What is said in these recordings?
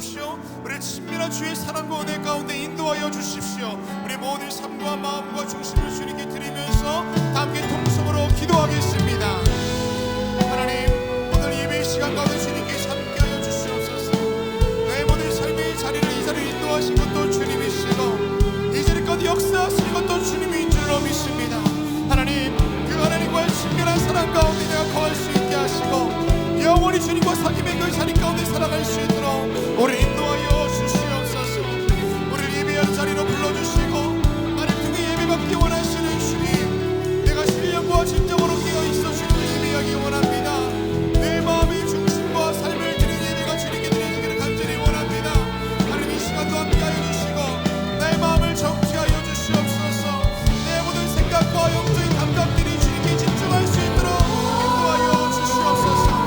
주십시오. 우리 친밀한 주의 사랑과 은혜 가운데 인도하여 주십시오. 우리 모든 삶과 마음과 중심을 주님께 드리면서 다 함께 통성으로 기도하겠습니다. 하나님, 오늘 예배 시간 가운데 주님께서 함께하여 주시옵소서. 내 모든 삶의 자리를 이 자리를 인도하신 것도 주님이시고 이 자리 가운데 역사하신 것도 주님인 줄로 믿습니다. 하나님, 그 하나님과의 친밀한 사랑 가운데 내가 거할 수 있게 하시고 영원히 주님과 사귐의 그 자리 가운데 살아갈 수 있도록 우리 인도하여 주시옵소서. 우리를 예배할 자리로 불러주시고 하나님 그 예배받기 원하시는 주님, 내가 신령과 진정으로 깨어있어 주님을 예배하기 원합니다. 내 마음의 중심과 삶을 드리는 예배가 주님께 드리기를 간절히 원합니다. 하나님 이 시간도 함께하여 주시고 나의 마음을 정취하여 주시옵소서. 내 모든 생각과 영적인 감각들이 주님께 집중할 수 있도록 인도하여 주시옵소서.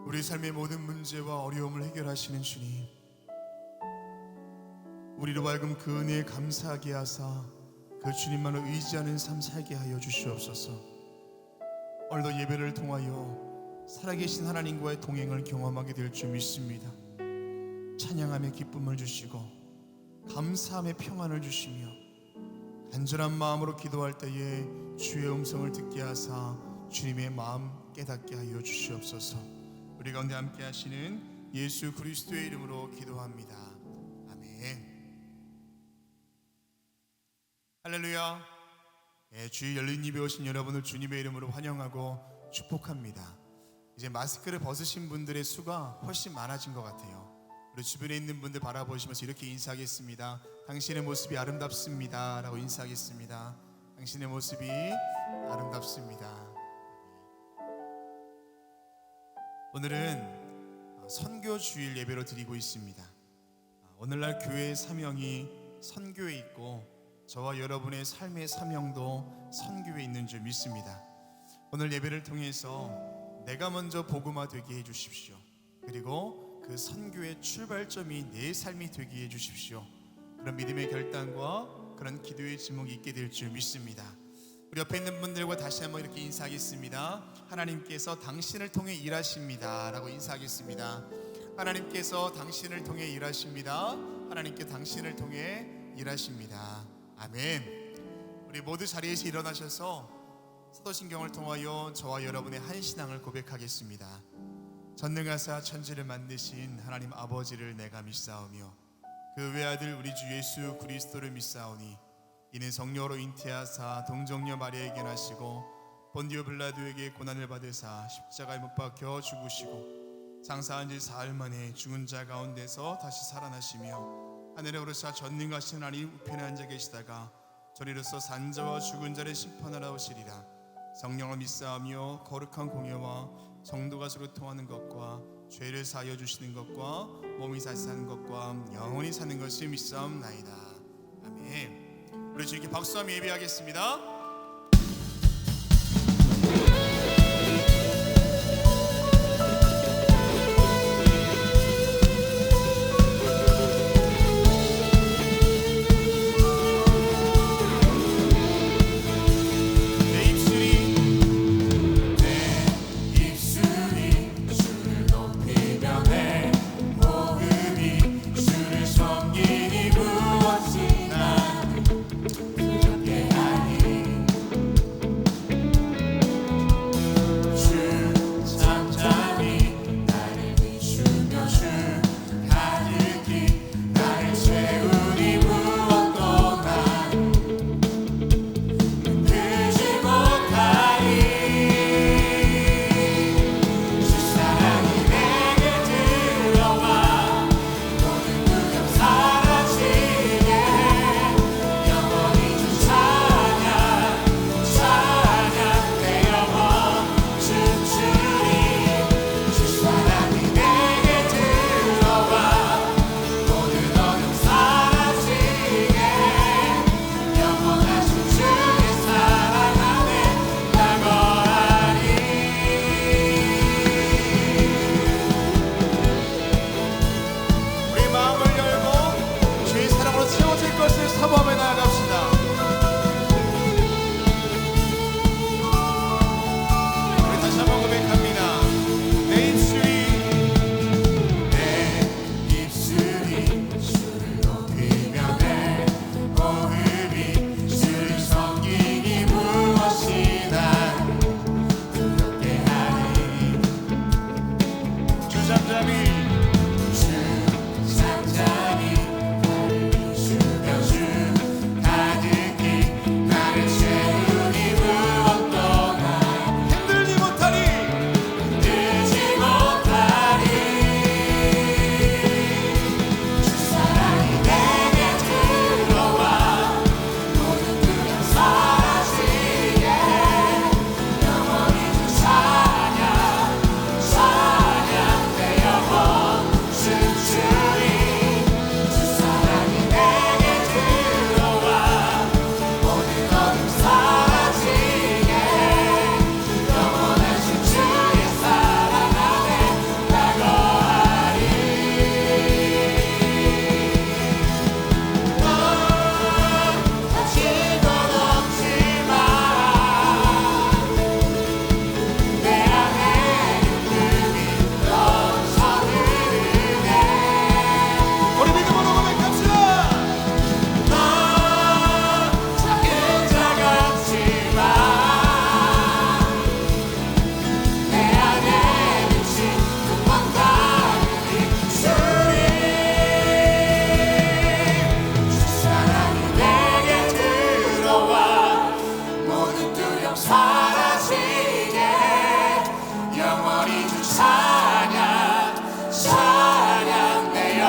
우리 삶의 모든 문제와 어려움을 해결하시는 주님, 우리로 하여금 그 은혜에 감사하게 하사 그 주님만을 의지하는 삶 살게 하여 주시옵소서. 오늘도 예배를 통하여 살아계신 하나님과의 동행을 경험하게 될 줄 믿습니다. 찬양함의 기쁨을 주시고 감사함의 평안을 주시며 간절한 마음으로 기도할 때에 주의 음성을 듣게 하사 주님의 마음 깨닫게 하여 주시옵소서. 우리 가운데 함께 하시는 예수 그리스도의 이름으로 기도합니다. 아멘. 할렐루야. 주일 열린 예배 오신 여러분을 주님의 이름으로 환영하고 축복합니다. 이제 마스크를 벗으신 분들의 수가 훨씬 많아진 것 같아요. 우리 주변에 있는 분들 바라보시면서 이렇게 인사하겠습니다. 당신의 모습이 아름답습니다 라고 인사하겠습니다. 당신의 모습이 아름답습니다. 오늘은 선교 주일 예배로 드리고 있습니다. 오늘날 교회의 사명이 선교에 있고 저와 여러분의 삶의 사명도 선교에 있는 줄 믿습니다. 오늘 예배를 통해서 내가 먼저 복음화 되게 해주십시오. 그리고 그 선교의 출발점이 내 삶이 되게 해주십시오. 그런 믿음의 결단과 그런 기도의 지목이 있게 될 줄 믿습니다. 우리 옆에 있는 분들과 다시 한번 이렇게 인사하겠습니다. 하나님께서 당신을 통해 일하십니다 라고 인사하겠습니다. 하나님께서 당신을 통해 일하십니다. 하나님께 당신을 통해 일하십니다. 아멘. 우리 모두 자리에서 일어나셔서 사도신경을 통하여 저와 여러분의 한 신앙을 고백하겠습니다. 전능하사 천지를 만드신 하나님 아버지를 내가 믿사오며 그 외아들 우리 주 예수 그리스도를 믿사오니 이는 성령으로 잉태하사 동정녀 마리아에게 나시고 본디오 빌라도에게 고난을 받으사 십자가에 못 박혀 죽으시고 장사한 지 사흘 만에 죽은 자 가운데서 다시 살아나시며 하늘에 오르사 전능하신 하나님 우편에 앉아 계시다가 저리로서 산자와 죽은 자를 심판하러 오시리라. 성령을 믿사오며 거룩한 공예와 성도가 서로 통하는 것과 죄를 사하여 주시는 것과 몸이 다시 사는 것과 영원히 사는 것을 믿사옵나이다. 아멘. 우리 주님께 박수하며 예배하겠습니다. 주를 섬기니 무엇이 난 두렵게 하니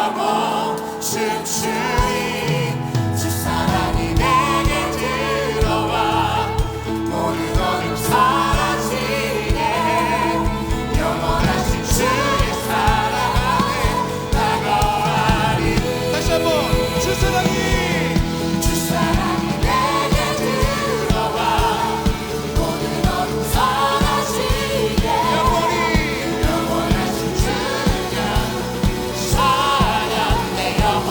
영혼 춤추리 주 사랑이 내게 들어와 모든 어둠 사라지게 영원하신 주의 사랑 안에 나가리. 다시 한번 주 사랑이 내게 들어와 모든 어둠 사라지게 영원하신 주의 사랑 내 영혼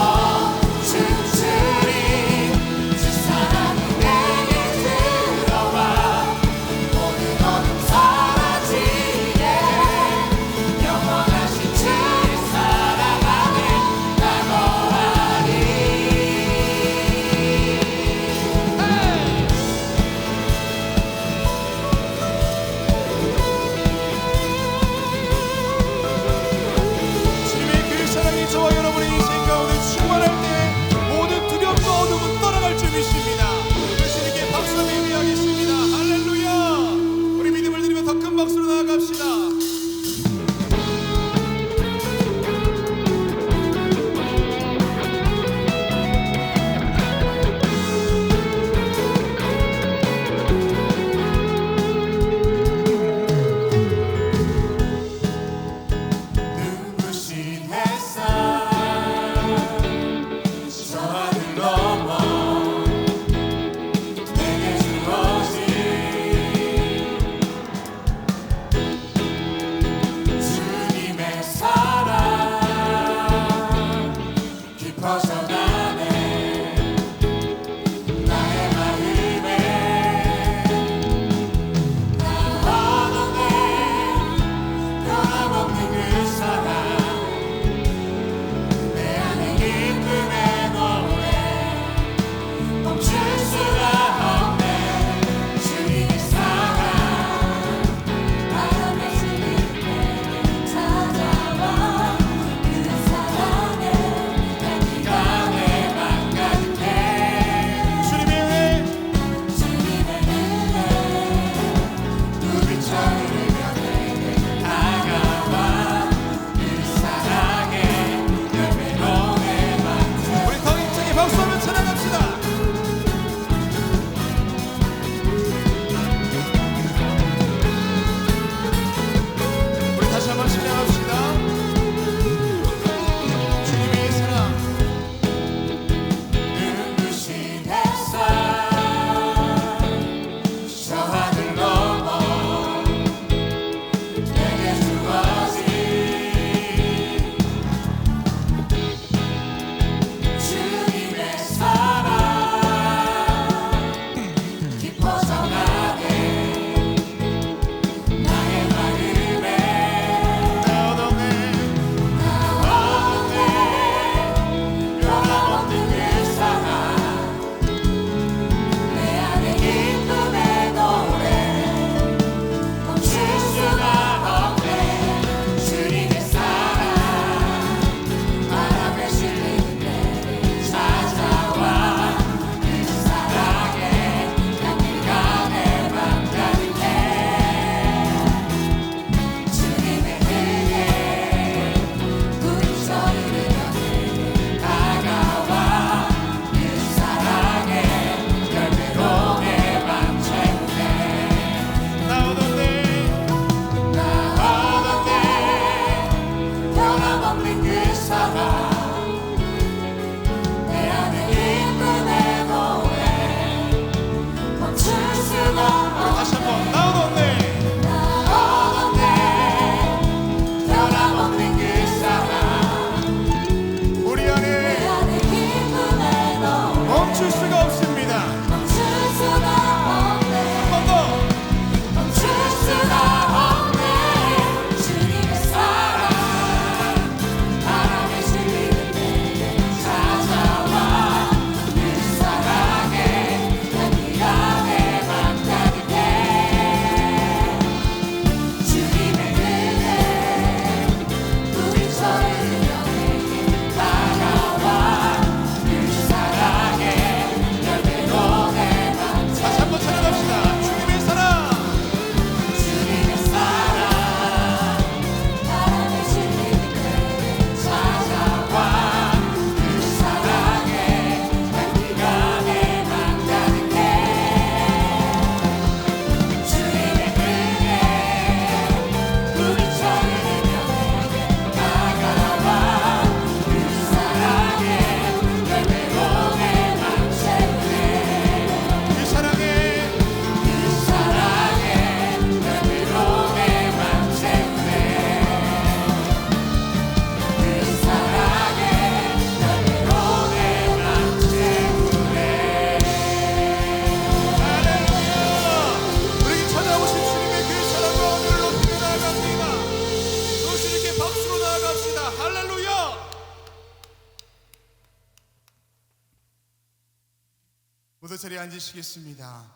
모두 자리에 앉으시겠습니다.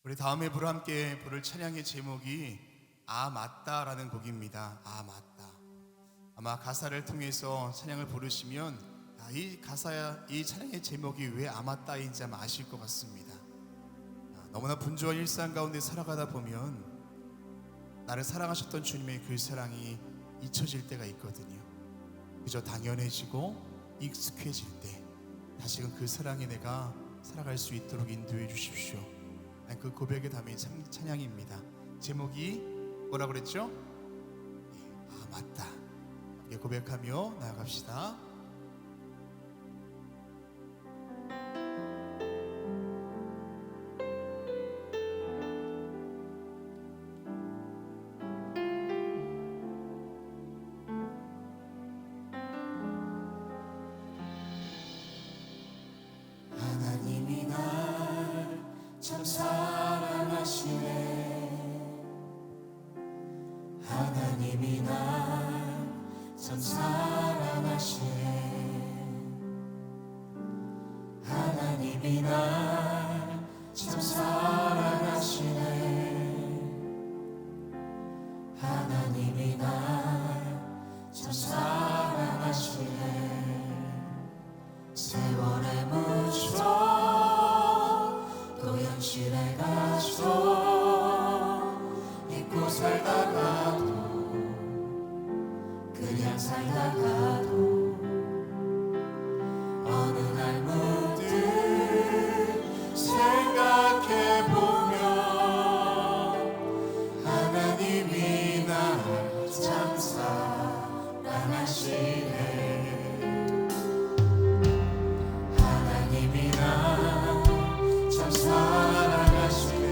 우리 다음에 함께 부를 찬양의 제목이 아 맞다라는 곡입니다. 아 맞다. 아마 가사를 통해서 찬양을 부르시면 이 찬양의 제목이 왜 아 맞다인지 아마 아실 것 같습니다. 너무나 분주한 일상 가운데 살아가다 보면 나를 사랑하셨던 주님의 그 사랑이 잊혀질 때가 있거든요. 그저 당연해지고 익숙해질 때 다시금 그 사랑에 내가 살아갈 수 있도록 인도해 주십시오. 그 고백에 담긴 찬양입니다. 제목이 뭐라 그랬죠? 아 맞다. 고백하며 나아갑시다. 하나님이 날 참 사랑하시네. 하나님이 날 참 사랑하시네. 하나님이 날 참 사랑하시네. 하나님이 날 참 사랑하시네. 세월의 무정 또 현실에 갇혀 잊고 살다가도 그냥 살다가도 어느 날 문득 생각해보면 하나님이 날 참 사랑하시네. 하나님이 날 참 사랑하시네.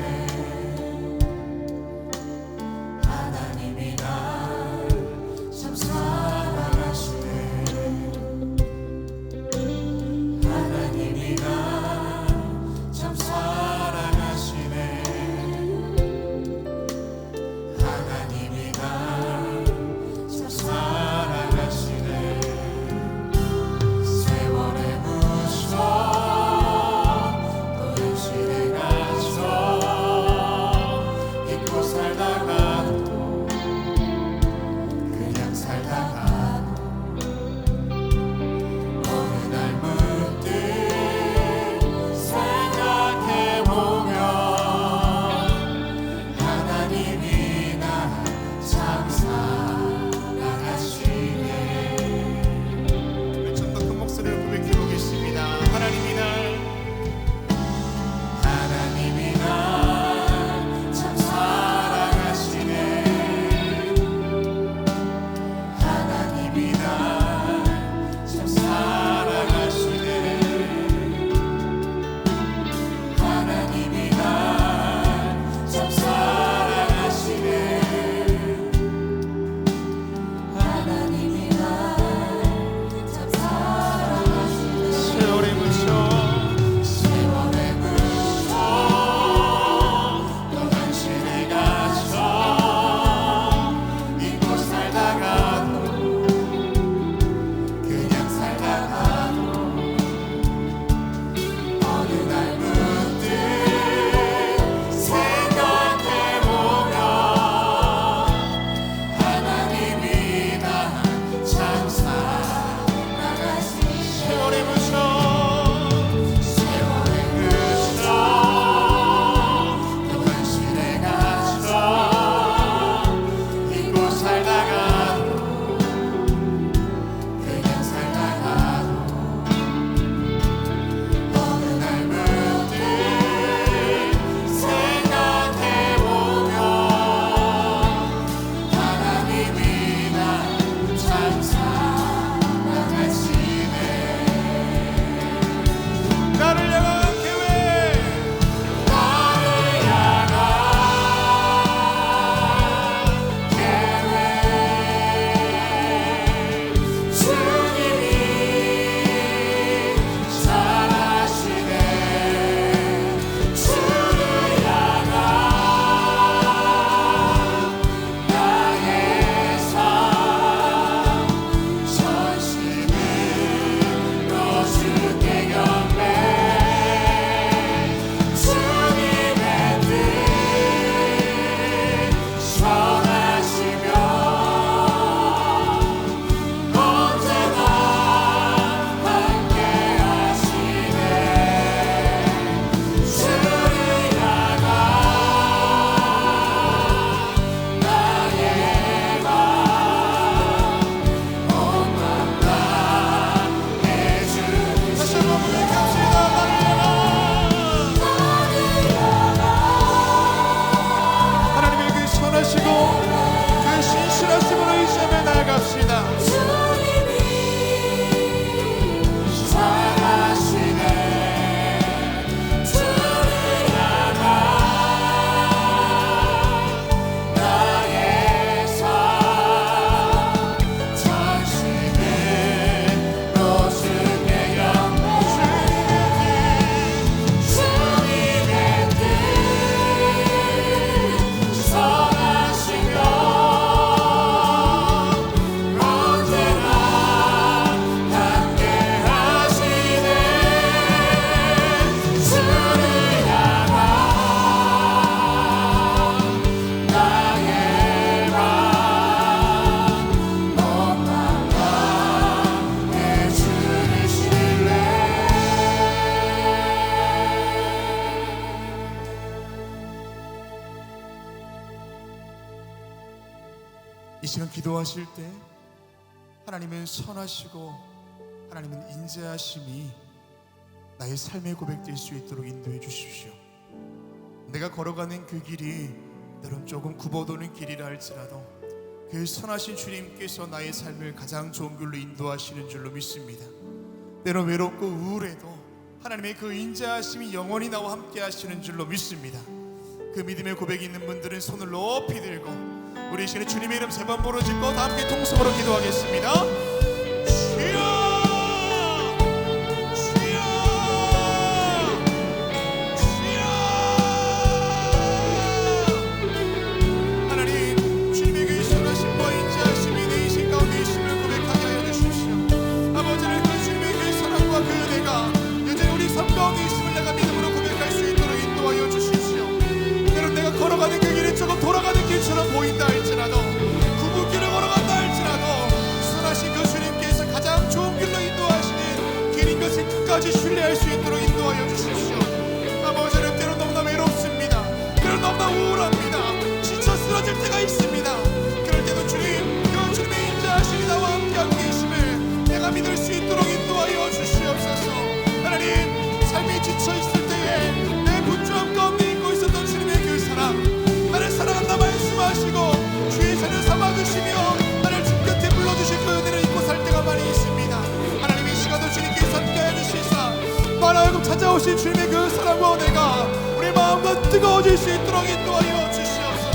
하나님이 날 참 사랑하시네. 이 시간 기도하실 때 하나님은 선하시고 하나님은 인자하심이 나의 삶의 고백될 수 있도록 인도해 주십시오. 내가 걸어가는 그 길이 때론 조금 굽어도는 길이라 할지라도 그 선하신 주님께서 나의 삶을 가장 좋은 길로 인도하시는 줄로 믿습니다. 때론 외롭고 우울해도 하나님의 그 인자하심이 영원히 나와 함께 하시는 줄로 믿습니다. 그 믿음의 고백이 있는 분들은 손을 높이 들고 우리 이 시간에 주님의 이름 세 번 부르짖고 다 함께 통성으로 기도하겠습니다. 주여! 걸어가는 그 길이 조금 돌아가는 길처럼 보인다 할지라도 구불길을 걸어간다 할지라도 선하신 그 주님께서 가장 좋은 길로 인도하시는 길인 것을 끝까지 신뢰할 수 있도록 인도하여 주십시오. 아버지 하나님, 때로 너무나 외롭습니다. 때로 너무나 우울합니다. 지쳐 쓰러질 때가 있습니다. 그럴 때도 주님, 그 주님의 인자하심이 나와 함께하고 계심을 내가 믿을 수 있도록 인도하여 주시옵소서. 하나님, 삶이 지쳐 있을 때에 내 분주함 가운데 있고 있었던 주님의 그 사랑, 나를 사랑한다 말씀하시고 주의 자녀 삼아주시며 나를 주 곁에 불러주실 그 은혜를 잊고 살 때가 많이 있습니다. 하나님, 이 시간도 주님께서 함께해 주시사 말하여금 찾아오신 주님의 그 사랑과 은혜가 우리 마음과 뜨거워질 수 있도록 인도하여 주시옵소서.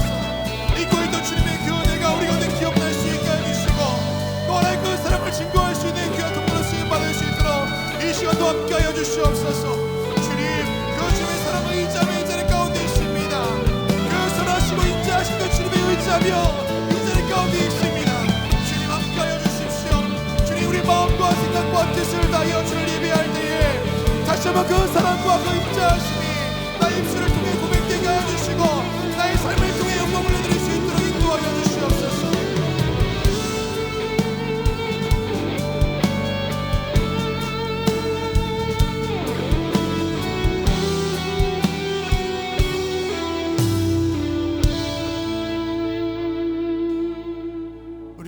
잊고 있던 주님의 그 은혜가 우리 곁에 기억날 수 있게 해주시고 또 하나의 그 사랑을 증거할 수 있는 귀한 통로로 쓰임받을 수 있도록 이 시간도 함께하여 주시옵소서. 주님, 그 주님의 사랑을 의지하며 이 자리 가운데 있습니다. 그 선하시고 인자하신 그 주님의 의지하며 이 자리 가운데 있습니다. 주님, 함께하여 주십시오. 주님, 우리 마음과 생각과 뜻을 다하여 주를 예배할 때에 다시 한번 그 사랑과 그 인자하심이 나의 입술을 통해 고백되게 하여 주시고 나의 삶을 통해 영광을 내드릴 수 있도록 인도하여 주시옵소서.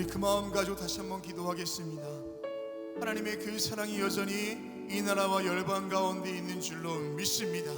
그 마음 가지고 다시 한번 기도하겠습니다. 하나님의 그 사랑이 여전히 이 나라와 열방 가운데 있는 줄로 믿습니다.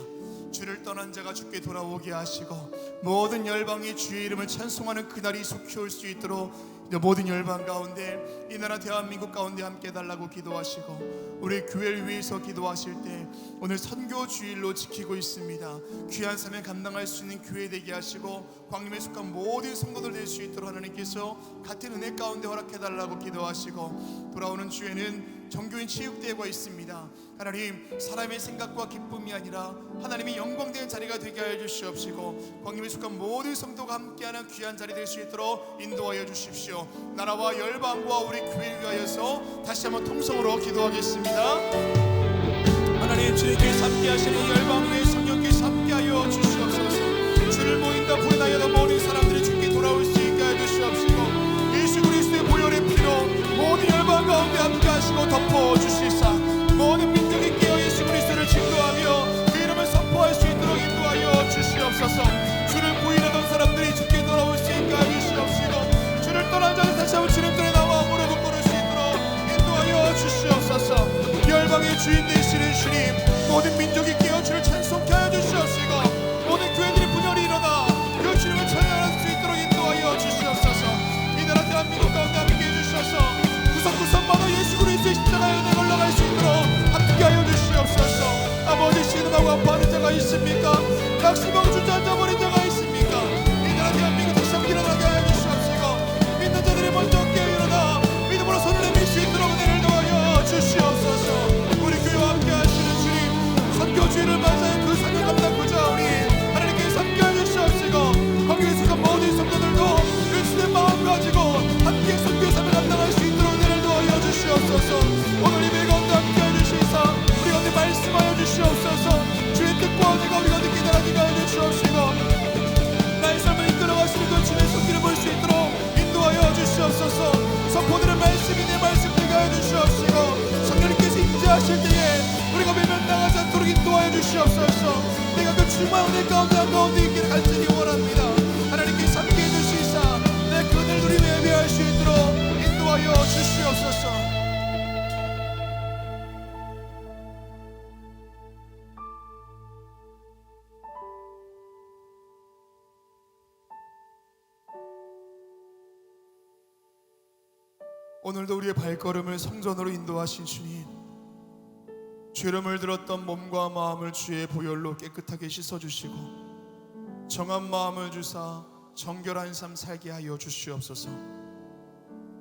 주를 떠난 자가 주께 돌아오게 하시고 모든 열방이 주의 이름을 찬송하는 그날이 속히 올 수 있도록 모든 열방 가운데 이 나라 대한민국 가운데 함께 해달라고 기도하시고 우리 교회를 위해서 기도하실 때 오늘 선교 주일로 지키고 있습니다. 귀한 사명 감당할 수 있는 교회 되게 하시고 광림에 속한 모든 성도들 될 수 있도록 하나님께서 같은 은혜 가운데 허락해달라고 기도하시고 돌아오는 주에는 정교인 체육대회가 있습니다. 하나님, 사람의 생각과 기쁨이 아니라 하나님의 영광된 자리가 되게 하여 주시옵시고 광림에 속한 모든 성도가 함께하는 귀한 자리 될 수 있도록 인도하여 주십시오. 나라와 열방과 우리 교회를 위하여서 다시 한번 통성으로 기도하겠습니다. 하나님, 주님께서 함께하시는 열방 외의 성령께서 함께하여 주시옵소서. 주를 모인다 부인하여도 모든 사람들이 주께 돌아올 수 있게 하여 주시옵시고 예수 그리스도의 보혈의 피로 모든 열방 가운데 함께하시고 덮어주시사 모든 민족이 깨어 예수 그리스도를 증거하며 그 이름을 선포할 수 있도록 인도하여 주시옵소서. 주를 부인하던 사람들이 주께 돌아올 수 있게 하여 주시옵시고 주를 떠난 자는 다시 한번 주님 편에 나와 무릎을 꿇을 수 있도록 인도하여 주시옵소서. 열방의 주인 되시는 주님, 모든 민족이 깨어 주를 찬송케 하여 주시옵시고 모든 교회들이 분열이 일어나 그 주님을 찬양할 수 있도록 인도하여 주시옵소서. 이 나라 대한민국 가운데 함께 해주셔서 구석구석마다 예수 그리스도의 십자가에 은혜 걸러갈 수 있도록 함께하여 주시옵소서. 아버지, 신음하고 아파하는 자가 있습니까? 낙심하고 주저앉아버린 자가 있습니까? 이 나라 대한민국 다시 한번 일어나게 하여 주시옵시고 믿는 자들이 먼저 깨어 일어나 믿음으로 손을 내밀 수 있도록 은혜를 더하여 주시옵소서. 우리 교회와 함께 하시는 주님, 선교주의를 맞아야 그 사명 감당하고자 우리 하나님께서 함께하여 주시옵시고 거기에 속한 모든 성도들도 그 주의 마음 가지고 함께 선교 사명 감당할 수 있도록 은혜를 더하여 주시옵소서. 오늘 예배 가운데 함께해 주시사 우리 가운데 말씀하여 주시옵소서. 주의 뜻과 은혜가 우리 가운데 깨달아지게 하여 주시옵시고 나의 삶을 이끌어가시는 그 주의 손길을 볼 수 있도록 인도하여 주시옵소서. 선포되는 말씀이 내 말씀 되게 하여 주시옵시고 성령님께서 인자하실 때에 우리가 외면당하지 않도록 인도하여 주시옵소서. 내가 그 주님의 은혜 가운데 한가운데 있기를 간절히 원합니다. 하나님께서 함께해 주시사 내 그 은혜를 누리며 예배할 오늘도 우리의 발걸음을 성전으로 인도하신 주님, 죄름을 들었던 몸과 마음을 주의 보혈로 깨끗하게 씻어주시고 정한 마음을 주사 정결한 삶 살게 하여 주시옵소서.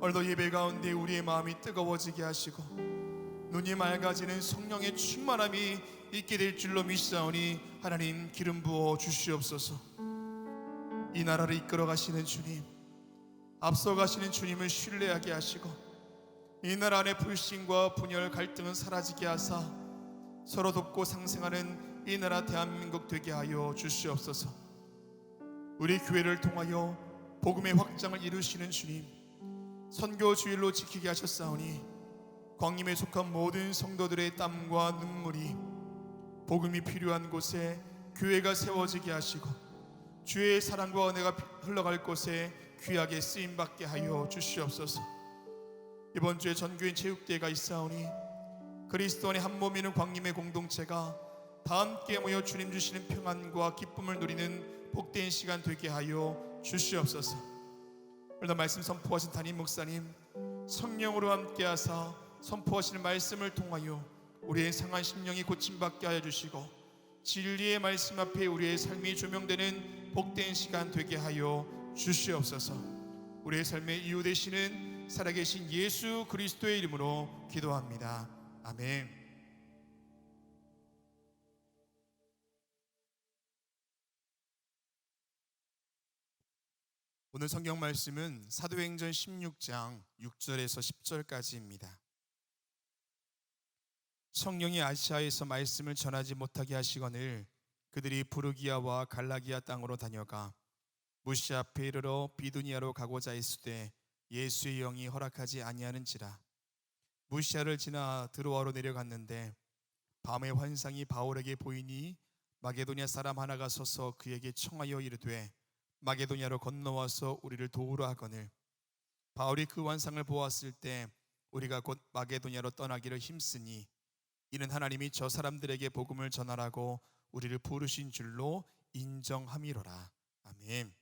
오늘도 예배 가운데 우리의 마음이 뜨거워지게 하시고 눈이 맑아지는 성령의 충만함이 있게 될 줄로 믿사오니 하나님 기름 부어 주시옵소서. 이 나라를 이끌어 가시는 주님, 앞서 가시는 주님을 신뢰하게 하시고 이 나라 안에 불신과 분열 갈등은 사라지게 하사 서로 돕고 상생하는 이 나라 대한민국 되게 하여 주시옵소서. 우리 교회를 통하여 복음의 확장을 이루시는 주님, 선교 주일로 지키게 하셨사오니 광림에 속한 모든 성도들의 땀과 눈물이 복음이 필요한 곳에 교회가 세워지게 하시고 주의 사랑과 은혜가 흘러갈 곳에 귀하게 쓰임받게 하여 주시옵소서. 이번 주에 전교인 체육대회가 있사오니 그리스도 안에 한 몸이는 광림의 공동체가 다 함께 모여 주님 주시는 평안과 기쁨을 누리는 복된 시간 되게 하여 주시옵소서. 오늘도 말씀 선포하신 담임 목사님, 성령으로 함께 하사 선포하시는 말씀을 통하여 우리의 상한 심령이 고침받게 하여 주시고 진리의 말씀 앞에 우리의 삶이 조명되는 복된 시간 되게 하여 주시옵소서. 우리의 삶의 이유 되시는 살아계신 예수 그리스도의 이름으로 기도합니다. 아멘. 오늘 성경 말씀은 사도행전 16장 6절에서 10절까지입니다. 성령이 아시아에서 말씀을 전하지 못하게 하시거늘 그들이 부르기아와 갈라기아 땅으로 다녀가 무시 앞에 이르러 비두니아로 가고자 했으되 예수의 영이 허락하지 아니하는지라. 무시아를 지나 드로아로 내려갔는데 밤에 환상이 바울에게 보이니 마게도냐 사람 하나가 서서 그에게 청하여 이르되 마게도냐로 건너와서 우리를 도우라 하거늘 바울이 그 환상을 보았을 때 우리가 곧 마게도냐로 떠나기를 힘쓰니 이는 하나님이 저 사람들에게 복음을 전하라고 우리를 부르신 줄로 인정함이로라. 아멘.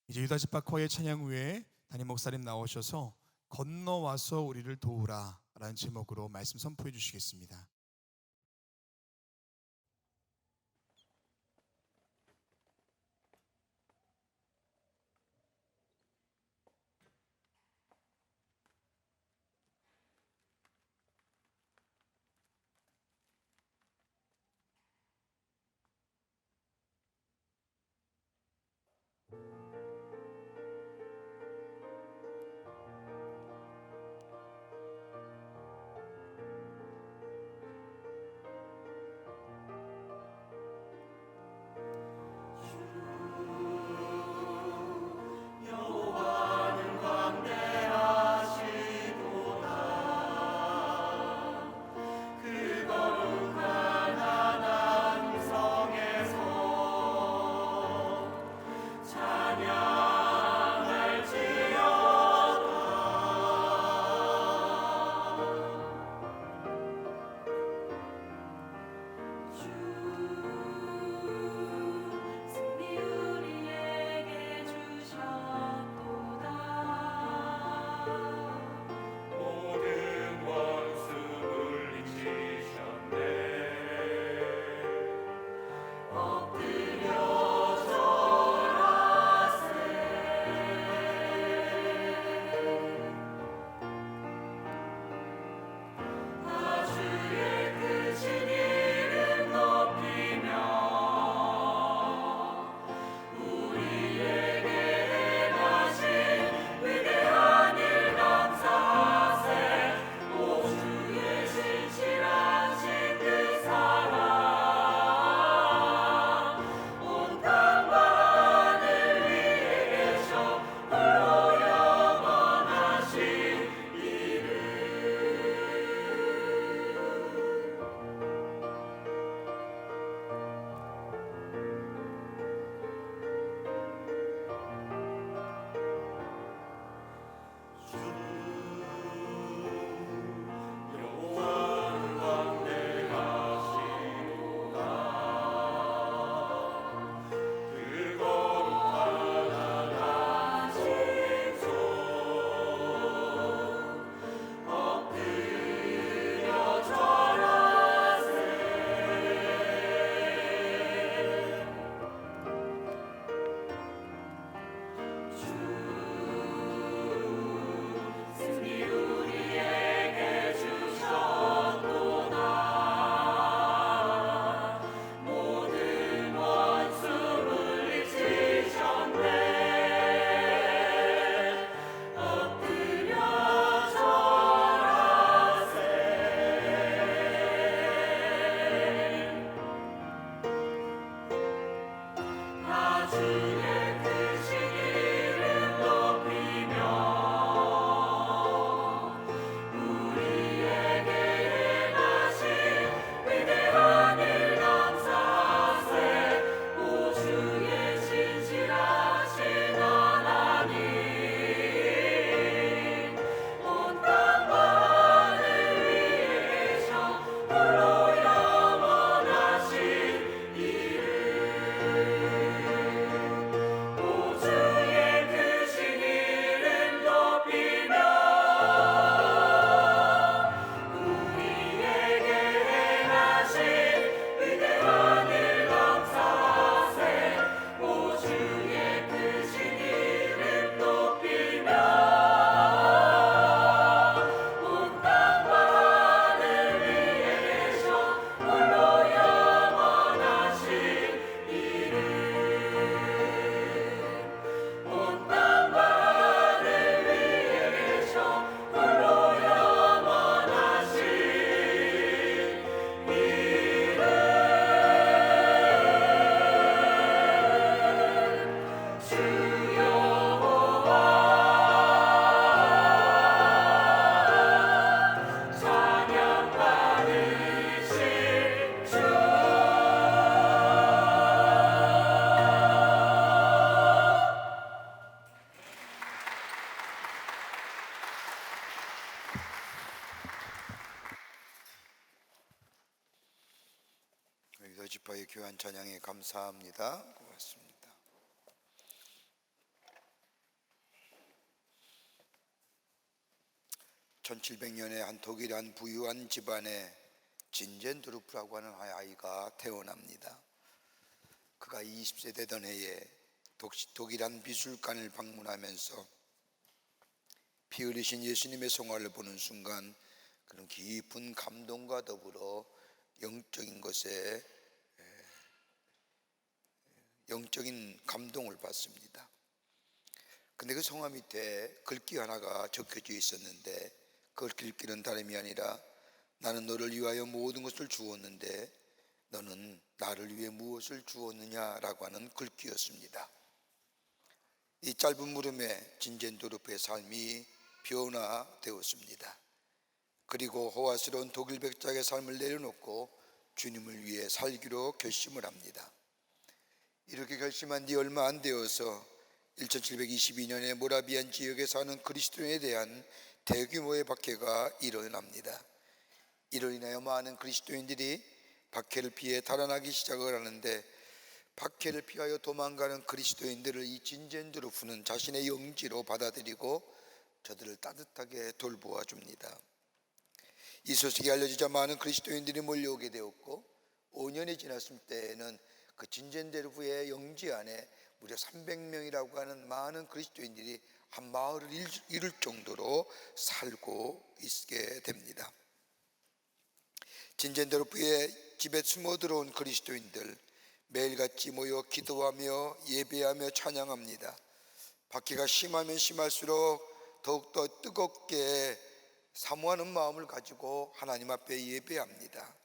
이제 유다집합커의 찬양 후에 담임 목사님 나오셔서 건너와서 우리를 도우라 라는 제목으로 말씀 선포해 주시겠습니다. 저희 교환 찬양에 감사합니다. 고맙습니다. (1700년에) 한 독일 한 부유한 집안에 진젠드루프라고 하는 아이가 태어납니다. 그가 20세 되던 해에 독일 한 미술관을 방문하면서 피 흘리신 예수님의 성화를 보는 순간 그런 깊은 감동과 더불어 영적인 감동을 받습니다. 근데 그 성화 밑에 글귀 하나가 적혀져 있었는데, 그 글귀는 다름이 아니라 나는 너를 위하여 모든 것을 주었는데 너는 나를 위해 무엇을 주었느냐라고 하는 글귀였습니다. 이 짧은 물음에 진젠도르프의 삶이 변화되었습니다. 그리고 호화스러운 독일 백작의 삶을 내려놓고 주님을 위해 살기로 결심을 합니다. 이렇게 결심한 뒤 얼마 안 되어서 1722년에 모라비안 지역에 사는 그리스도인에 대한 대규모의 박해가 일어납니다. 이로 인하여 많은 그리스도인들이 박해를 피해 달아나기 시작을 하는데, 박해를 피하여 도망가는 그리스도인들을 이 진젠드루프는 자신의 영지로 받아들이고 저들을 따뜻하게 돌보아 줍니다. 이 소식이 알려지자 많은 그리스도인들이 몰려오게 되었고, 5년이 지났을 때에는 그 진젠드루프의 영지 안에 무려 300명이라고 하는 많은 그리스도인들이 한 마을을 이룰 정도로 살고 있게 됩니다. 진젠도르프의 집에 숨어 들어온 그리스도인들, 매일같이 모여 기도하며 예배하며 찬양합니다. 박해가 심하면 심할수록 더욱더 뜨겁게 사모하는 마음을 가지고 하나님 앞에 예배합니다.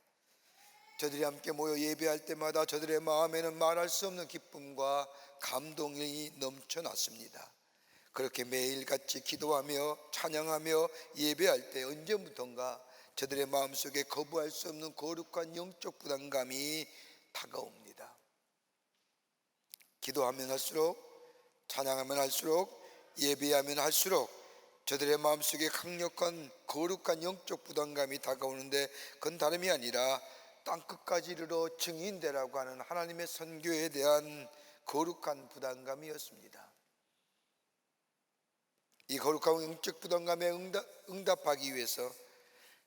저들이 함께 모여 예배할 때마다 저들의 마음에는 말할 수 없는 기쁨과 감동이 넘쳐났습니다. 그렇게 매일같이 기도하며 찬양하며 예배할 때 언제부턴가 저들의 마음속에 거부할 수 없는 거룩한 영적 부담감이 다가옵니다. 기도하면 할수록, 찬양하면 할수록, 예배하면 할수록 저들의 마음속에 강력한 거룩한 영적 부담감이 다가오는데, 그건 다름이 아니라 땅끝까지 이르러 증인되라고 하는 하나님의 선교에 대한 거룩한 부담감이었습니다. 이 거룩한 영적 부담감에 응답하기 위해서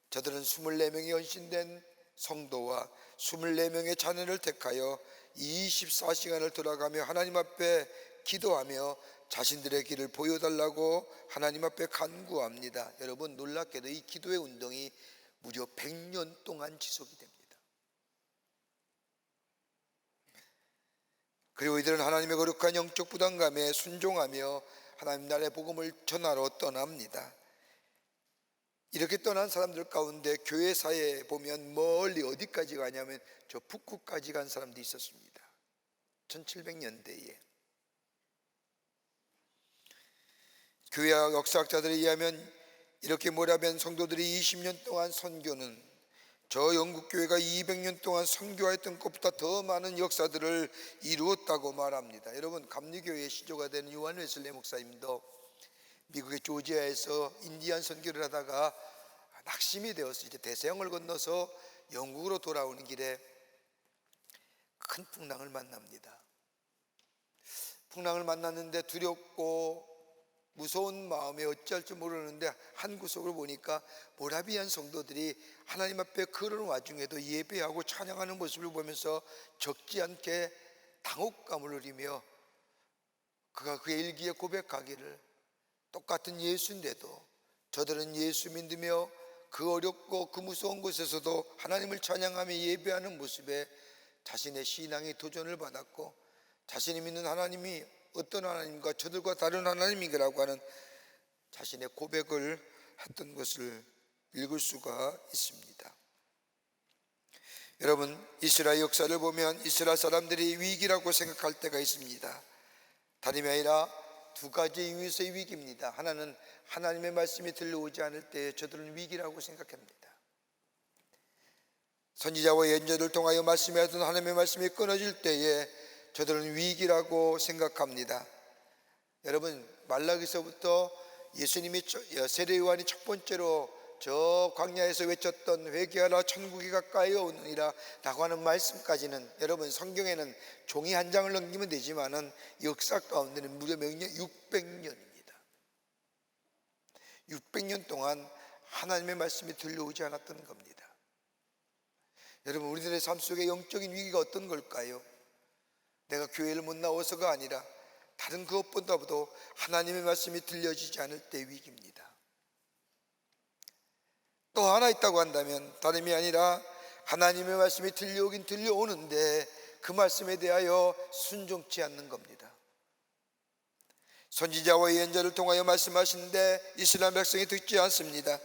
저들은 24명의 헌신된 성도와 24명의 자녀를 택하여 24시간을 돌아가며 하나님 앞에 기도하며 자신들의 길을 보여달라고 하나님 앞에 간구합니다. 여러분, 놀랍게도 이 기도의 운동이 무려 100년 동안 지속이 됩니다. 그리고 이들은 하나님의 거룩한 영적 부담감에 순종하며 하나님 나라의 복음을 전하러 떠납니다. 이렇게 떠난 사람들 가운데 교회사에 보면 멀리 어디까지 가냐면 저 북극까지 간 사람도 있었습니다. 1700년대에 교회학 역사학자들에 의하면 이렇게 모라비안 성도들이 20년 동안 선교는 저 영국교회가 200년 동안 선교했던 것보다 더 많은 역사들을 이루었다고 말합니다. 여러분, 감리교회의 시조가 되는 요한 웨슬리 목사님도 미국의 조지아에서 인디안 선교를 하다가 낙심이 되어서 이제 대서양을 건너서 영국으로 돌아오는 길에 큰 풍랑을 만납니다. 풍랑을 만났는데 두렵고 무서운 마음에 어찌할 줄 모르는데 한 구석을 보니까 모라비안 성도들이 하나님 앞에 그런 와중에도 예배하고 찬양하는 모습을 보면서 적지 않게 당혹감을 누리며 그가 그의 일기에 고백하기를, 똑같은 예수인데도 저들은 예수 믿으며 그 어렵고 그 무서운 곳에서도 하나님을 찬양하며 예배하는 모습에 자신의 신앙의 도전을 받았고, 자신이 믿는 하나님이 어떤 하나님과 저들과 다른 하나님이라고 하는 자신의 고백을 했던 것을 읽을 수가 있습니다. 여러분, 이스라엘 역사를 보면 이스라엘 사람들이 위기라고 생각할 때가 있습니다. 다름이 아니라 두 가지 이유에서의 위기입니다. 하나는 하나님의 말씀이 들려오지 않을 때 저들은 위기라고 생각합니다. 선지자와 예언자를 통하여 말씀이 하던 하나님의 말씀이 끊어질 때에 저들은 위기라고 생각합니다. 여러분, 말라기서부터 예수님이 세례요한이 첫 번째로 저 광야에서 외쳤던 회개하라 천국이 가까이 오느니라 라고 하는 말씀까지는 여러분 성경에는 종이 한 장을 넘기면 되지만은 역사 가운데는 무려 몇 년? 600년입니다. 600년 동안 하나님의 말씀이 들려오지 않았던 겁니다. 여러분, 우리들의 삶 속에 영적인 위기가 어떤 걸까요? 내가 교회를 못 나와서가 아니라 다른 그것보다도 하나님의 말씀이 들려지지 않을 때 위기입니다. 또 하나 있다고 한다면 다름이 아니라 하나님의 말씀이 들려오긴 들려오는데 그 말씀에 대하여 순종치 않는 겁니다. 선지자와 예언자를 통하여 말씀하시는데 이스라엘 백성이 듣지 않습니다.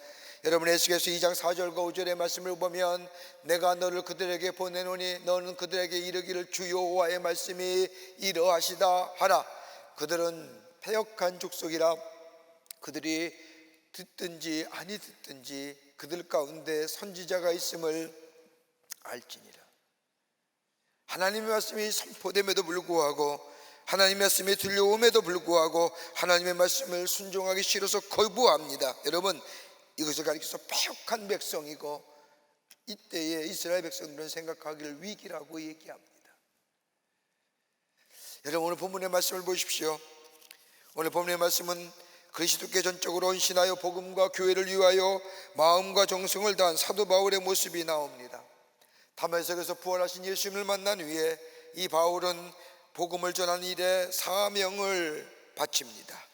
여러분, 에스겔서 2장 4절과 5절의 말씀을 보면 내가 너를 그들에게 보내노니 너는 그들에게 이르기를 주 여호와의 말씀이 이러하시다 하라. 그들은 패역한 족속이라 그들이 듣든지 아니 듣든지 그들 가운데 선지자가 있음을 알지니라. 하나님의 말씀이 선포됨에도 불구하고 하나님의 말씀이 들려옴에도 불구하고 하나님의 말씀을 순종하기 싫어서 거부합니다. 여러분, 이것을 가리켜서 패역한 백성이고 이때에 이스라엘 백성들은 생각하기를 위기라고 얘기합니다. 여러분, 오늘 본문의 말씀을 보십시오. 오늘 본문의 말씀은 그리스도께 전적으로 헌신하여 복음과 교회를 위하여 마음과 정성을 다한 사도 바울의 모습이 나옵니다. 다메섹에서 부활하신 예수님을 만난 후에 이 바울은 복음을 전하는 일에 사명을 바칩니다.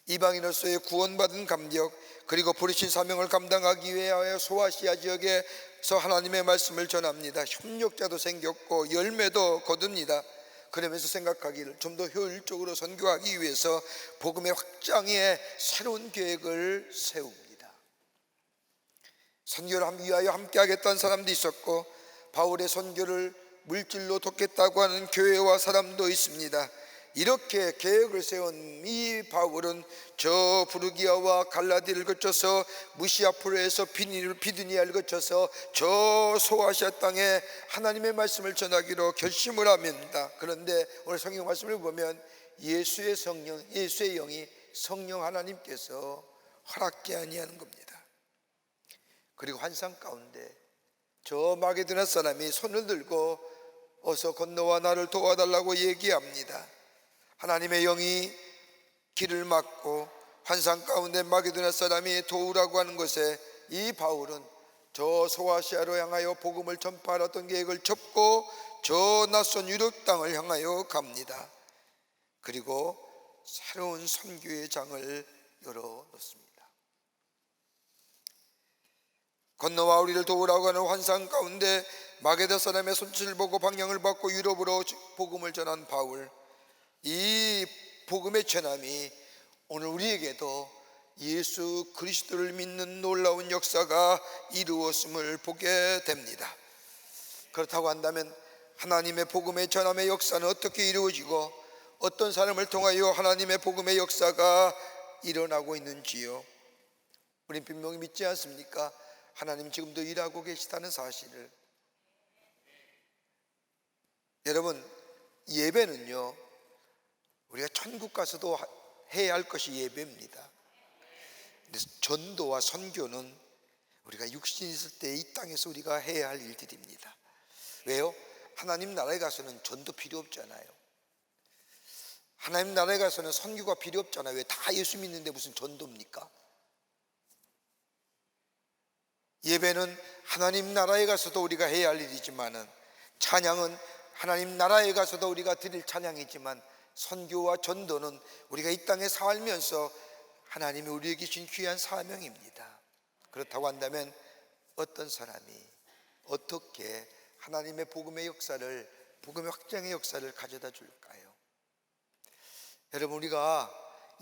이방인으로서의 구원받은 감격 그리고 부르신 사명을 감당하기 위하여 소아시아 지역에서 하나님의 말씀을 전합니다. 협력자도 생겼고 열매도 거둡니다. 그러면서 생각하기를 좀 더 효율적으로 선교하기 위해서 복음의 확장에 새로운 계획을 세웁니다. 선교를 위하여 함께 하겠다는 사람도 있었고 바울의 선교를 물질로 돕겠다고 하는 교회와 사람도 있습니다. 이렇게 계획을 세운 이 바울은 저 부르기아와 갈라디를 거쳐서 무시아프로에서 비두니아를 거쳐서 저 소아시아 땅에 하나님의 말씀을 전하기로 결심을 합니다. 그런데 오늘 성경 말씀을 보면 예수의 영이 성령 하나님께서 허락지 아니하는 겁니다. 그리고 환상 가운데 저 마게도나 사람이 손을 들고 어서 건너와 나를 도와달라고 얘기합니다. 하나님의 영이 길을 막고 환상 가운데 마게도나 사람이 도우라고 하는 것에 이 바울은 저 소아시아로 향하여 복음을 전파하던 계획을 접고 저 낯선 유럽 땅을 향하여 갑니다. 그리고 새로운 선교의 장을 열어놓습니다. 건너와 우리를 도우라고 하는 환상 가운데 마게도 사람의 손짓을 보고 방향을 받고 유럽으로 복음을 전한 바울, 이 복음의 전함이 오늘 우리에게도 예수 그리스도를 믿는 놀라운 역사가 이루어짐을 보게 됩니다. 그렇다고 한다면 하나님의 복음의 전함의 역사는 어떻게 이루어지고 어떤 사람을 통하여 하나님의 복음의 역사가 일어나고 있는지요? 우린 분명히 믿지 않습니까? 하나님 지금도 일하고 계시다는 사실을. 여러분, 예배는요 우리가 천국 가서도 해야 할 것이 예배입니다. 근데 전도와 선교는 우리가 육신이 있을 때 이 땅에서 우리가 해야 할 일들입니다. 왜요? 하나님 나라에 가서는 전도 필요 없잖아요. 하나님 나라에 가서는 선교가 필요 없잖아요. 왜? 다 예수 믿는데 무슨 전도입니까? 예배는 하나님 나라에 가서도 우리가 해야 할 일이지만은, 찬양은 하나님 나라에 가서도 우리가 드릴 찬양이지만, 선교와 전도는 우리가 이 땅에 살면서 하나님이 우리에게 주신 귀한 사명입니다. 그렇다고 한다면 어떤 사람이 어떻게 하나님의 복음의 역사를, 복음의 확장의 역사를 가져다 줄까요? 여러분, 우리가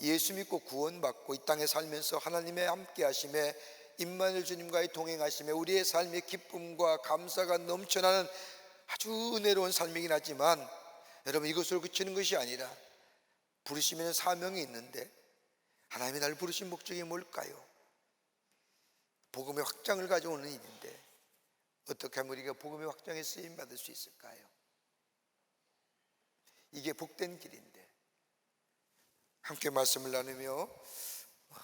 예수 믿고 구원받고 이 땅에 살면서 하나님의 함께 하심에, 임마누엘 주님과의 동행하심에 우리의 삶의 기쁨과 감사가 넘쳐나는 아주 은혜로운 삶이긴 하지만, 여러분, 이것을 그치는 것이 아니라 부르시면 사명이 있는데 하나님이 나를 부르신 목적이 뭘까요? 복음의 확장을 가져오는 일인데 어떻게 하면 우리가 복음의 확장에 쓰임받을 수 있을까요? 이게 복된 길인데 함께 말씀을 나누며,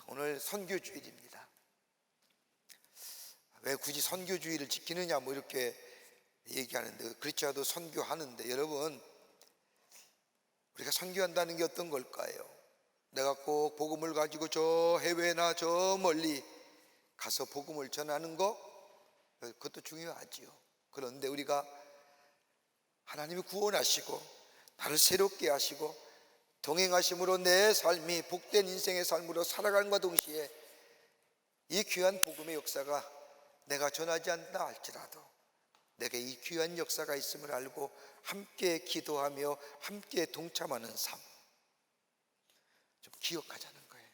오늘 선교주일입니다. 왜 굳이 선교주의를 지키느냐 뭐 이렇게 얘기하는데, 그렇지 않아도 선교하는데, 여러분 우리가 선교한다는 게 어떤 걸까요? 내가 꼭 복음을 가지고 저 해외나 저 멀리 가서 복음을 전하는 거, 그것도 중요하지요. 그런데 우리가 하나님이 구원하시고 나를 새롭게 하시고 동행하심으로 내 삶이 복된 인생의 삶으로 살아가는과 동시에 이 귀한 복음의 역사가 내가 전하지 않다 할지라도 내게 이 귀한 역사가 있음을 알고 함께 기도하며 함께 동참하는 삶, 좀 기억하자는 거예요.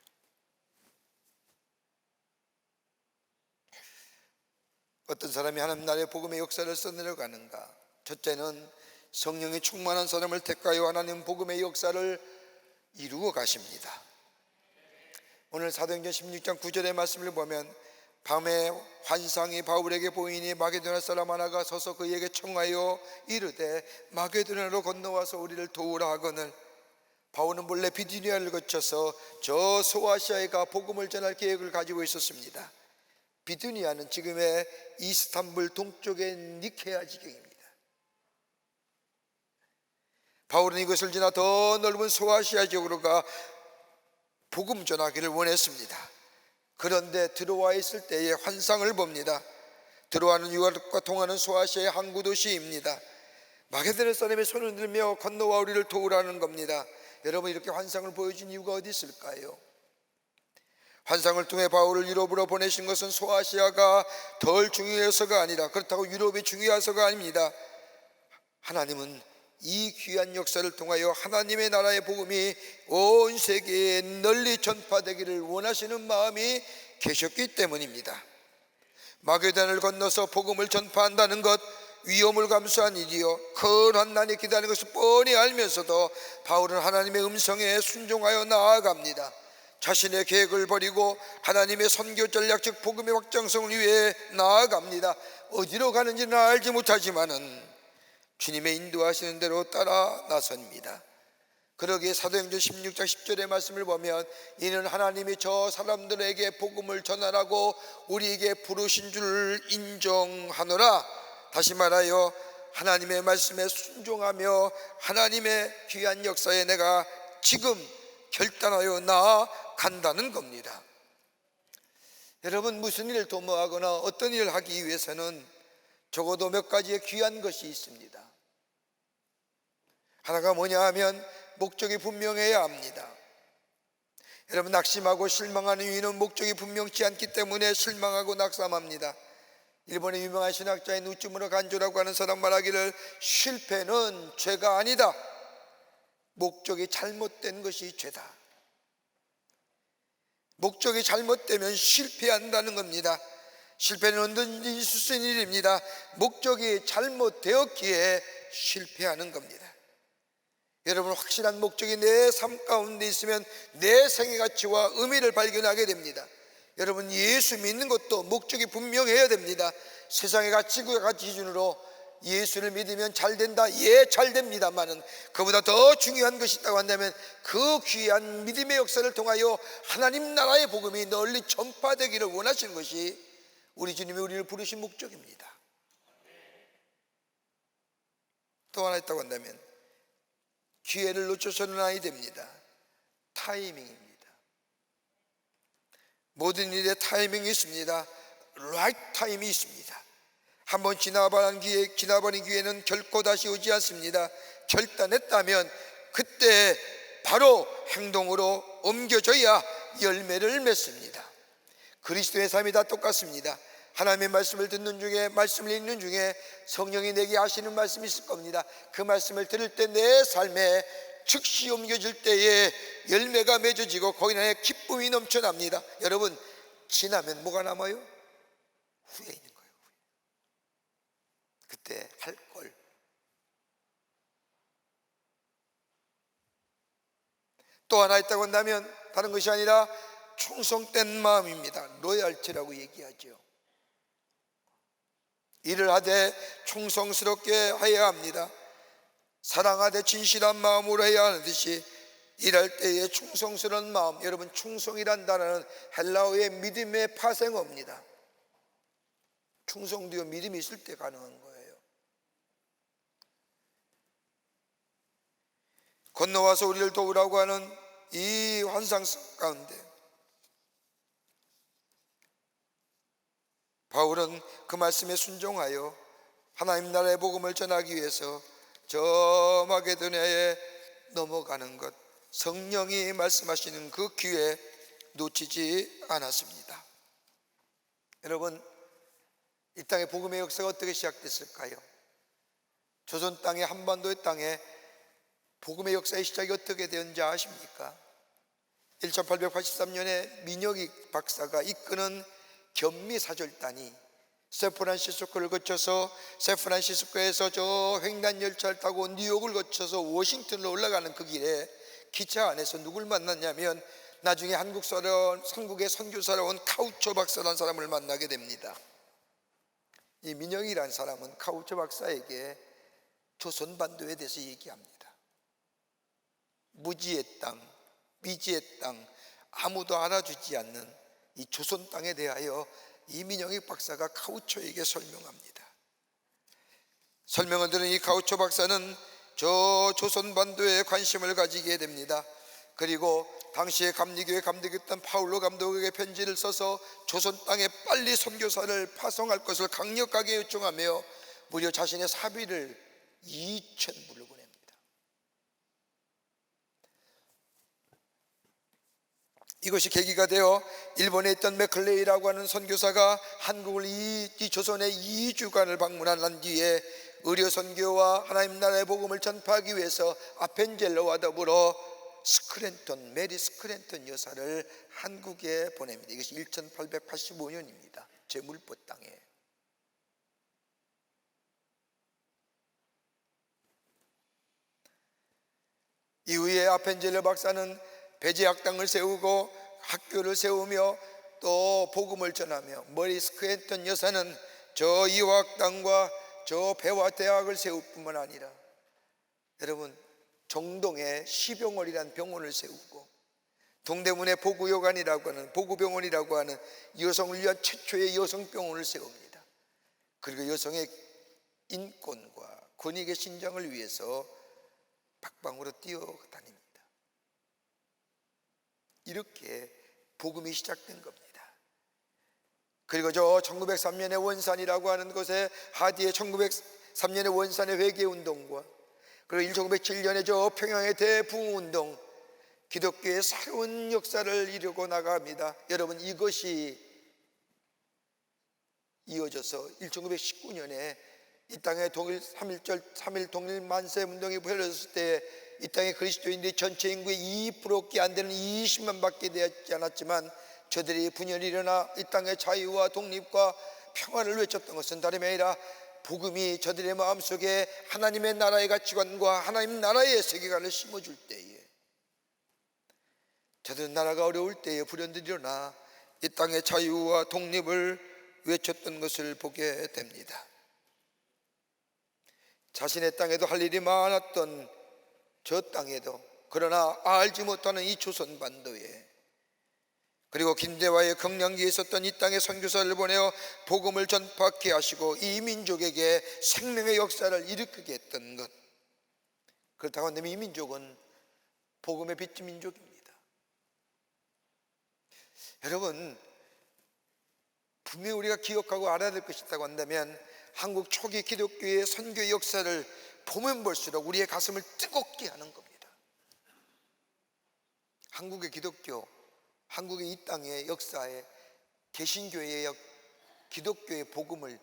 어떤 사람이 하나님 나라의 복음의 역사를 써내려가는가? 첫째는 성령이 충만한 사람을 택하여 하나님 복음의 역사를 이루어 가십니다. 오늘 사도행전 16장 9절의 말씀을 보면, 밤에 환상이 바울에게 보이니 마게도냐 사람 하나가 서서 그에게 청하여 이르되 마게도냐로 건너와서 우리를 도우라 하거늘, 바울은 본래 비두니아를 거쳐서 저 소아시아에 가 복음을 전할 계획을 가지고 있었습니다. 비두니아는 지금의 이스탄불 동쪽의 니케아 지경입니다. 바울은 이것을 지나 더 넓은 소아시아 지역으로 가 복음 전하기를 원했습니다. 그런데 드로아에 있을 때에 환상을 봅니다. 드로아는 유럽과 통하는 소아시아의 항구 도시입니다. 마게도냐 사람의 손을 들며 건너와 우리를 도우라는 겁니다. 여러분, 이렇게 환상을 보여준 이유가 어디 있을까요? 환상을 통해 바울을 유럽으로 보내신 것은 소아시아가 덜 중요해서가 아니라, 그렇다고 유럽이 중요해서가 아닙니다. 하나님은 이 귀한 역사를 통하여 하나님의 나라의 복음이 온 세계에 널리 전파되기를 원하시는 마음이 계셨기 때문입니다. 마게도냐를 건너서 복음을 전파한다는 것, 위험을 감수한 일이요 큰 환난이 기다리는 것을 뻔히 알면서도 바울은 하나님의 음성에 순종하여 나아갑니다. 자신의 계획을 버리고 하나님의 선교 전략, 즉 복음의 확장성을 위해 나아갑니다. 어디로 가는지는 알지 못하지만은 주님의 인도하시는 대로 따라 나섭니다. 그러기에 사도행전 16장 10절의 말씀을 보면, 이는 하나님이 저 사람들에게 복음을 전하라고 우리에게 부르신 줄 인정하노라. 다시 말하여 하나님의 말씀에 순종하며 하나님의 귀한 역사에 내가 지금 결단하여 나아간다는 겁니다. 여러분, 무슨 일을 도모하거나 어떤 일을 하기 위해서는 적어도 몇 가지의 귀한 것이 있습니다. 하나가 뭐냐 하면 목적이 분명해야 합니다. 여러분, 낙심하고 실망하는 이유는 목적이 분명치 않기 때문에 실망하고 낙심합니다. 일본의 유명한 신학자인 우츠무라 간조라고 하는 사람 말하기를, 실패는 죄가 아니다, 목적이 잘못된 것이 죄다. 목적이 잘못되면 실패한다는 겁니다. 실패는 언제든지 있을 수 있는 일입니다. 목적이 잘못되었기에 실패하는 겁니다. 여러분, 확실한 목적이 내 삶 가운데 있으면 내 생애 가치와 의미를 발견하게 됩니다. 여러분, 예수 믿는 것도 목적이 분명해야 됩니다. 세상의 가치과 기준으로 예수를 믿으면 잘 된다, 예, 잘 됩니다만은 그보다 더 중요한 것이 있다고 한다면 그 귀한 믿음의 역사를 통하여 하나님 나라의 복음이 널리 전파되기를 원하시는 것이 우리 주님이 우리를 부르신 목적입니다. 또 하나 있다고 한다면 기회를 놓쳐서는 아니 됩니다. 타이밍입니다. 모든 일에 타이밍이 있습니다. right 타임이 있습니다. 한번 지나버린 기회는 결코 다시 오지 않습니다. 결단했다면 그때 바로 행동으로 옮겨져야 열매를 맺습니다. 그리스도의 삶이 다 똑같습니다. 하나님의 말씀을 듣는 중에, 말씀을 읽는 중에 성령이 내게 하시는 말씀이 있을 겁니다. 그 말씀을 들을 때 내 삶에 즉시 옮겨질 때에 열매가 맺어지고 거기에 안에 기쁨이 넘쳐납니다. 여러분, 지나면 뭐가 남아요? 후회 있는 거예요. 그때 할 걸. 또 하나 있다고 한다면 다른 것이 아니라 충성된 마음입니다. 로열티라고 얘기하죠. 일을 하되 충성스럽게 해야 합니다. 사랑하되 진실한 마음으로 해야 하는 듯이 일할 때의 충성스러운 마음. 여러분, 충성이란 단어는 헬라어의 믿음의 파생어입니다. 충성되어 믿음이 있을 때 가능한 거예요. 건너와서 우리를 도우라고 하는 이 환상 가운데 바울은 그 말씀에 순종하여 하나님 나라의 복음을 전하기 위해서 저 마게도냐에 넘어가는 것, 성령이 말씀하시는 그 기회 놓치지 않았습니다. 여러분, 이 땅의 복음의 역사가 어떻게 시작됐을까요? 조선 땅에, 한반도의 땅에 복음의 역사의 시작이 어떻게 되었는지 아십니까? 1883년에 민혁익 박사가 이끄는 견미사절단이 샌프란시스코를 거쳐서 샌프란시스코에서 저 횡단열차를 타고 뉴욕을 거쳐서 워싱턴으로 올라가는 그 길에 기차 안에서 누굴 만났냐면 나중에 한국에 선교사로 온 카우초 박사라는 사람을 만나게 됩니다. 이 민혁이라는 사람은 카우초 박사에게 조선반도에 대해서 얘기합니다. 무지의 땅, 미지의 땅, 아무도 알아주지 않는 이 조선 땅에 대하여 이민영익 박사가 카우초에게 설명합니다. 설명을 들은 이 카우초 박사는 저 조선반도에 관심을 가지게 됩니다. 그리고 당시에 감리교회 감독이었던 파울로 감독에게 편지를 써서 조선 땅에 빨리 선교사를 파송할 것을 강력하게 요청하며 무려 자신의 사비를 2,000불을 보냅니다. 이것이 계기가 되어 일본에 있던 맥클레이라고 하는 선교사가 한국을 이 조선에 2주간을 방문한 뒤에 의료 선교와 하나님 나라의 복음을 전파하기 위해서 아펜젤러와 더불어 메리 스크랜턴 여사를 한국에 보냅니다. 이것이 1885년입니다. 제물포 땅에. 이후에 아펜젤러 박사는 배제학당을 세우고 학교를 세우며 또 복음을 전하며 머리 스크랜턴 여사는 저 이화학당과 저 배화대학을 세울 뿐만 아니라 여러분 정동에 시병원이라는 병원을 세우고 동대문에 보구병원이라고 하는 여성을 위한 최초의 여성병원을 세웁니다. 그리고 여성의 인권과 권익의 신장을 위해서 박방으로 뛰어다닙니다. 이렇게 복음이 시작된 겁니다. 그리고 저 1903년의 원산이라고 하는 곳에 하디의 1903년의 원산의 회개운동과 그리고 1907년에 저 평양의 대부흥운동, 기독교의 새로운 역사를 이루고 나갑니다. 여러분, 이것이 이어져서 1919년에 이 땅에 독일 3.1 독일 만세 운동이 벌어졌을 때 이 땅의 그리스도인들이 전체 인구의 2%밖에 안 되는 20만 밖에 되지 않았지만 저들이 분열이 일어나 이 땅의 자유와 독립과 평화를 외쳤던 것은 다름이 아니라 복음이 저들의 마음속에 하나님의 나라의 가치관과 하나님 나라의 세계관을 심어줄 때에 저들은 나라가 어려울 때에 불현들이 일어나 이 땅의 자유와 독립을 외쳤던 것을 보게 됩니다. 자신의 땅에도 할 일이 많았던 저 땅에도 그러나 알지 못하는 이 조선반도에 그리고 김대화의 경량기에 있었던 이 땅에 선교사를 보내어 복음을 전파케 하시고 이 민족에게 생명의 역사를 일으키게 했던 것, 그렇다고 한다면 이 민족은 복음의 빛 민족입니다. 여러분, 분명히 우리가 기억하고 알아야 될 것이 있다고 한다면 한국 초기 기독교의 선교 역사를 보면 볼수록 우리의 가슴을 뜨겁게 하는 겁니다. 한국의 기독교, 한국의 이 땅의 역사에 개신교의 기독교의 복음을,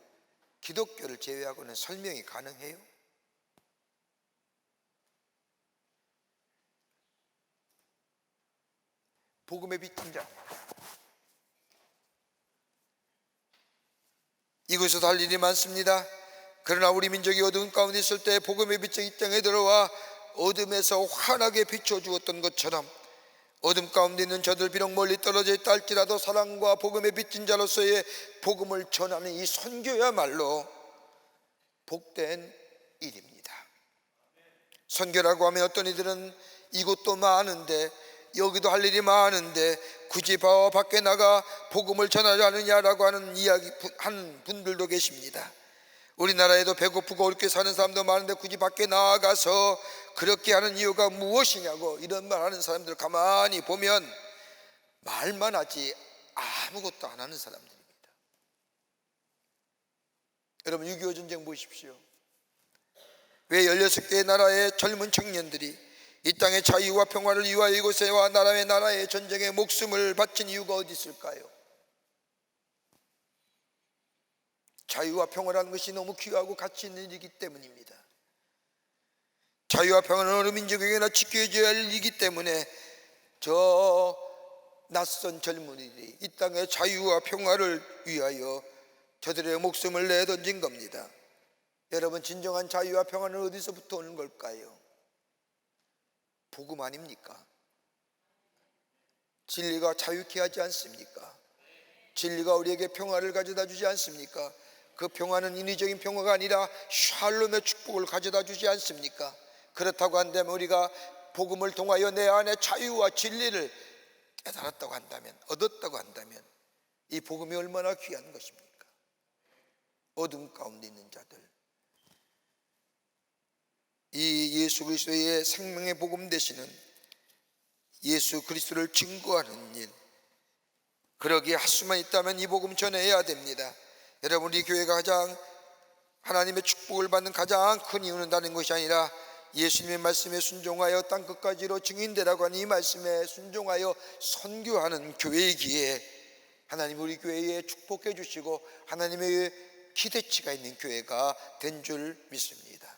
기독교를 제외하고는 설명이 가능해요? 복음의 빛인 자, 이곳에도 할 일이 많습니다. 그러나 우리 민족이 어두운 가운데 있을 때 복음의 빛이 이 땅에 들어와 어둠에서 환하게 비춰주었던 것처럼 어둠 가운데 있는 저들 비록 멀리 떨어져 있다 할지라도 사랑과 복음의 빛인 자로서의 복음을 전하는 이 선교야말로 복된 일입니다. 선교라고 하면 어떤 이들은 이곳도 많은데 여기도 할 일이 많은데 굳이 밖에 나가 복음을 전하지 않느냐라고 하는 분들도 계십니다. 우리나라에도 배고프고 어렵게 사는 사람도 많은데 굳이 밖에 나가서 그렇게 하는 이유가 무엇이냐고 이런 말 하는 사람들 가만히 보면 말만 하지 아무것도 안 하는 사람들입니다. 여러분 6.25 전쟁 보십시오. 왜 16개의 나라의 젊은 청년들이 이 땅의 자유와 평화를 위하여 이곳에와 나라의 전쟁에 목숨을 바친 이유가 어디 있을까요? 자유와 평화라는 것이 너무 귀하고 가치 있는 일이기 때문입니다. 자유와 평화는 어느 민족에게나 지켜져야 할 일이기 때문에 저 낯선 젊은이들이 이 땅의 자유와 평화를 위하여 저들의 목숨을 내던진 겁니다. 여러분, 진정한 자유와 평화는 어디서부터 오는 걸까요? 복음 아닙니까? 진리가 자유케 하지 않습니까? 진리가 우리에게 평화를 가져다 주지 않습니까? 그 평화는 인위적인 평화가 아니라 샬롬의 축복을 가져다 주지 않습니까? 그렇다고 한다면 우리가 복음을 통하여 내 안에 자유와 진리를 깨달았다고 한다면, 얻었다고 한다면 이 복음이 얼마나 귀한 것입니까? 어둠 가운데 있는 자들, 이 예수 그리스도의 생명의 복음 되시는 예수 그리스도를 증거하는 일, 그러기에 할 수만 있다면 이 복음 전해야 됩니다. 여러분, 우리 교회가 가장 하나님의 축복을 받는 가장 큰 이유는 다른 것이 아니라 예수님의 말씀에 순종하여 땅끝까지로 증인되라고 하는 이 말씀에 순종하여 선교하는 교회이기에 하나님 우리 교회에 축복해 주시고 하나님의 기대치가 있는 교회가 된 줄 믿습니다.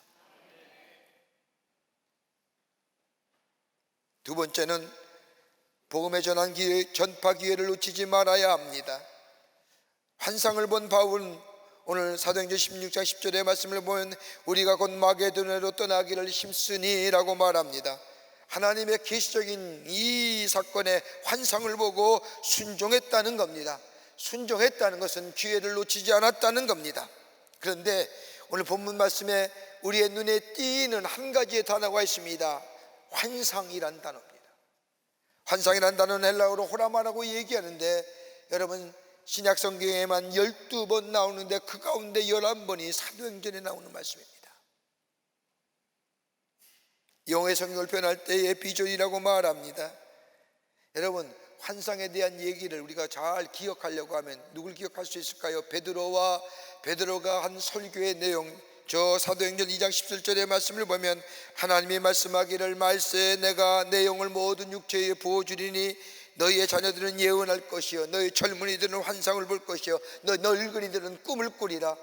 두 번째는 복음의 전파 기회를 놓치지 말아야 합니다. 환상을 본 바울은 오늘 사도행전 16장 10절의 말씀을 보면 우리가 곧 마게도냐로 떠나기를 힘쓰니 라고 말합니다. 하나님의 계시적인 이 사건의 환상을 보고 순종했다는 겁니다. 순종했다는 것은 기회를 놓치지 않았다는 겁니다. 그런데 오늘 본문 말씀에 우리의 눈에 띄는 한 가지의 단어가 있습니다. 환상이란 단어입니다. 환상이란 단어는 헬라어로 호라마라고 얘기하는데 여러분, 신약 성경에만 12번 나오는데 그 가운데 11번이 사도행전에 나오는 말씀입니다. 영의 성경을 표현할 때의 비전이라고 말합니다. 여러분, 환상에 대한 얘기를 우리가 잘 기억하려고 하면 누굴 기억할 수 있을까요? 베드로가 한 설교의 내용, 저 사도행전 2장 17절의 말씀을 보면 하나님이 말씀하기를 말세 내가 내 영을 모든 육체에 부어주리니 너희의 자녀들은 예언할 것이요 너희 젊은이들은 환상을 볼 것이요 너희 늙은이들은 꿈을 꾸리라.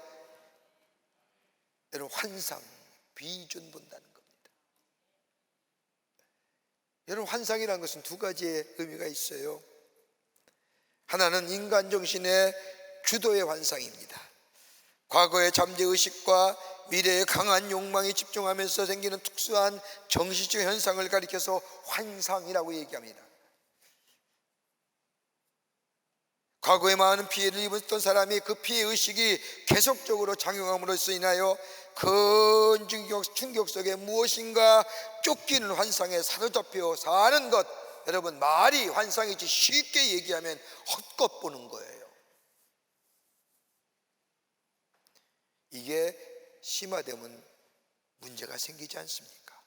여러분, 환상, 비전 본다는 겁니다. 여러분, 환상이라는 것은 두 가지의 의미가 있어요. 하나는 인간 정신의 주도의 환상입니다. 과거의 잠재의식과 미래의 강한 욕망이 집중하면서 생기는 특수한 정신적 현상을 가리켜서 환상이라고 얘기합니다. 과거에 많은 피해를 입었던 사람이 그 피해의식이 계속적으로 작용함으로써 인하여 큰 충격 속에 무엇인가 쫓기는 환상에 사로잡혀 사는 것, 여러분, 말이 환상이지 쉽게 얘기하면 헛것 보는 거예요. 이게 심화되면 문제가 생기지 않습니까?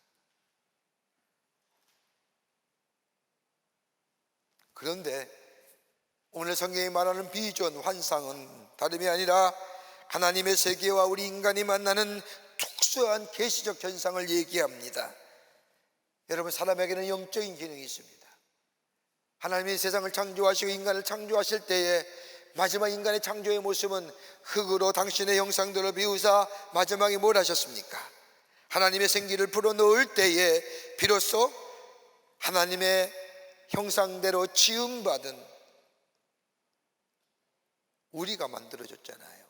그런데 오늘 성경이 말하는 비전, 환상은 다름이 아니라 하나님의 세계와 우리 인간이 만나는 특수한 계시적 현상을 얘기합니다. 여러분, 사람에게는 영적인 기능이 있습니다. 하나님이 세상을 창조하시고 인간을 창조하실 때에 마지막 인간의 창조의 모습은 흙으로 당신의 형상대로 비우사 마지막에 뭘 하셨습니까? 하나님의 생기를 불어넣을 때에 비로소 하나님의 형상대로 지음받은 우리가 만들어졌잖아요.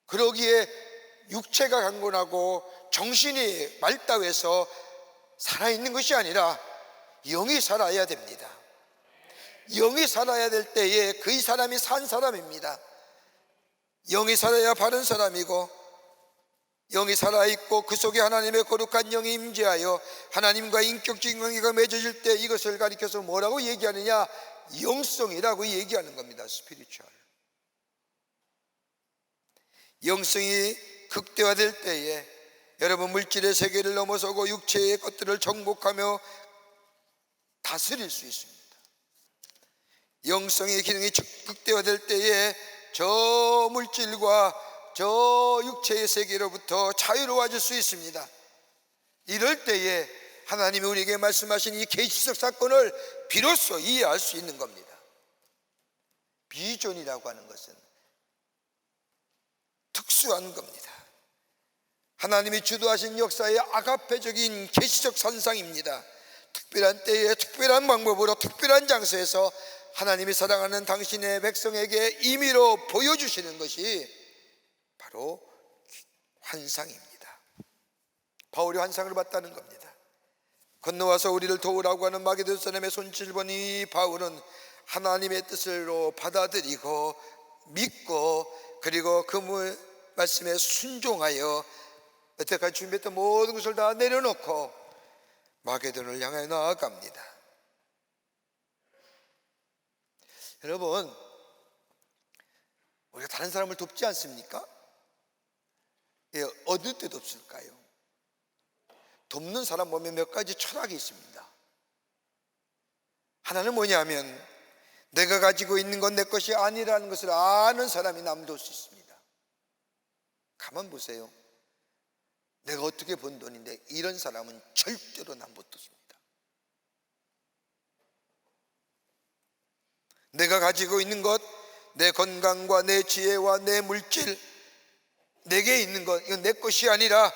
그러기에 육체가 강건하고 정신이 말다해서 살아있는 것이 아니라 영이 살아야 됩니다. 영이 살아야 될 때에 그 사람이 산 사람입니다. 영이 살아야 바른 사람이고 영이 살아있고 그 속에 하나님의 거룩한 영이 임재하여 하나님과 인격적인 관계가 맺어질 때 이것을 가리켜서 뭐라고 얘기하느냐? 영성이라고 얘기하는 겁니다. 스피리추얼. 영성이 극대화될 때에 여러분 물질의 세계를 넘어서고 육체의 것들을 정복하며 다스릴 수 있습니다. 영성의 기능이 극대화될 때에 저 물질과 저 육체의 세계로부터 자유로워질 수 있습니다. 이럴 때에 하나님이 우리에게 말씀하신 이 계시적 사건을 비로소 이해할 수 있는 겁니다. 비전이라고 하는 것은 특수한 겁니다. 하나님이 주도하신 역사의 아가페적인 계시적 산상입니다. 특별한 때에 특별한 방법으로 특별한 장소에서 하나님이 사랑하는 당신의 백성에게 임의로 보여주시는 것이 바로 환상입니다. 바울이 환상을 봤다는 겁니다. 건너와서 우리를 도우라고 하는 마게도냐 사람의 손짓을 보니 바울은 하나님의 뜻으로 받아들이고 믿고 그리고 그 말씀에 순종하여 여태까지 준비했던 모든 것을 다 내려놓고 마게도냐를 향해 나아갑니다. 여러분, 우리가 다른 사람을 돕지 않습니까? 예, 얻을 때도 없을까요? 돕는 사람 보면 몇 가지 철학이 있습니다. 하나는 뭐냐면 내가 가지고 있는 건 내 것이 아니라는 것을 아는 사람이 남 도울 수 있습니다. 가만 보세요. 내가 어떻게 번 돈인데 이런 사람은 절대로 남 못 돕습니다. 내가 가지고 있는 것, 내 건강과 내 지혜와 내 물질, 내게 있는 것, 이건 내 것이 아니라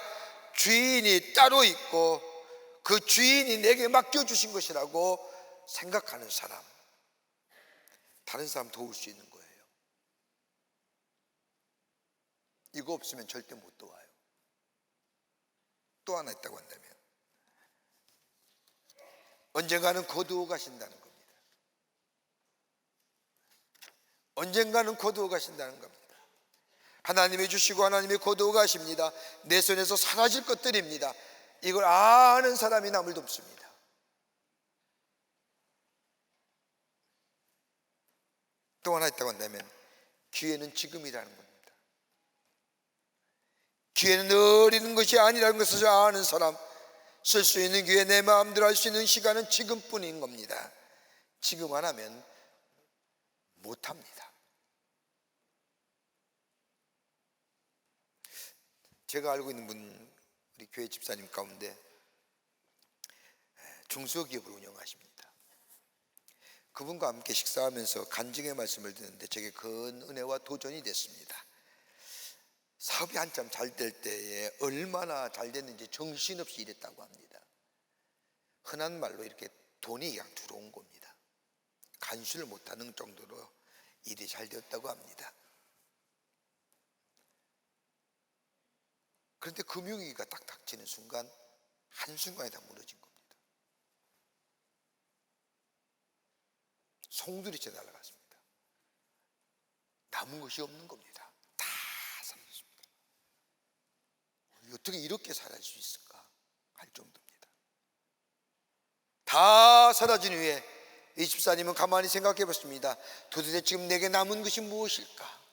주인이 따로 있고 그 주인이 내게 맡겨주신 것이라고 생각하는 사람, 다른 사람 도울 수 있는 거예요. 이거 없으면 절대 못 도와요. 또 하나 있다고 한다면 언젠가는 거두어 가신다는 겁니다. 언젠가는 거두어 가신다는 겁니다. 하나님이 주시고 하나님이 거두어 가십니다. 내 손에서 사라질 것들입니다. 이걸 아는 사람이 남을 돕습니다. 또 하나 있다고 한다면 기회는 지금이라는 겁니다. 기회는 늘 있는 것이 아니라는 것을 아는 사람, 쓸 수 있는 기회, 내 마음대로 할 수 있는 시간은 지금뿐인 겁니다. 지금 안 하면 못합니다. 제가 알고 있는 분, 우리 교회 집사님 가운데 중소기업을 운영하십니다. 그분과 함께 식사하면서 간증의 말씀을 듣는데 제게 큰 은혜와 도전이 됐습니다. 사업이 한참 잘 될 때에 얼마나 잘 됐는지 정신없이 일했다고 합니다. 흔한 말로 이렇게 돈이 그냥 들어온 겁니다. 간수를 못하는 정도로 일이 잘 되었다고 합니다. 그런데 금융위기가 딱 닥치는 순간 한순간에 다 무너진 겁니다. 송두리째 날아갔습니다. 남은 것이 없는 겁니다. 다 사라졌습니다. 어떻게 이렇게 살아갈 수 있을까 할 정도입니다. 다 사라진 후에 이 집사님은 가만히 생각해 봤습니다. 도대체 지금 내게 남은 것이 무엇일까?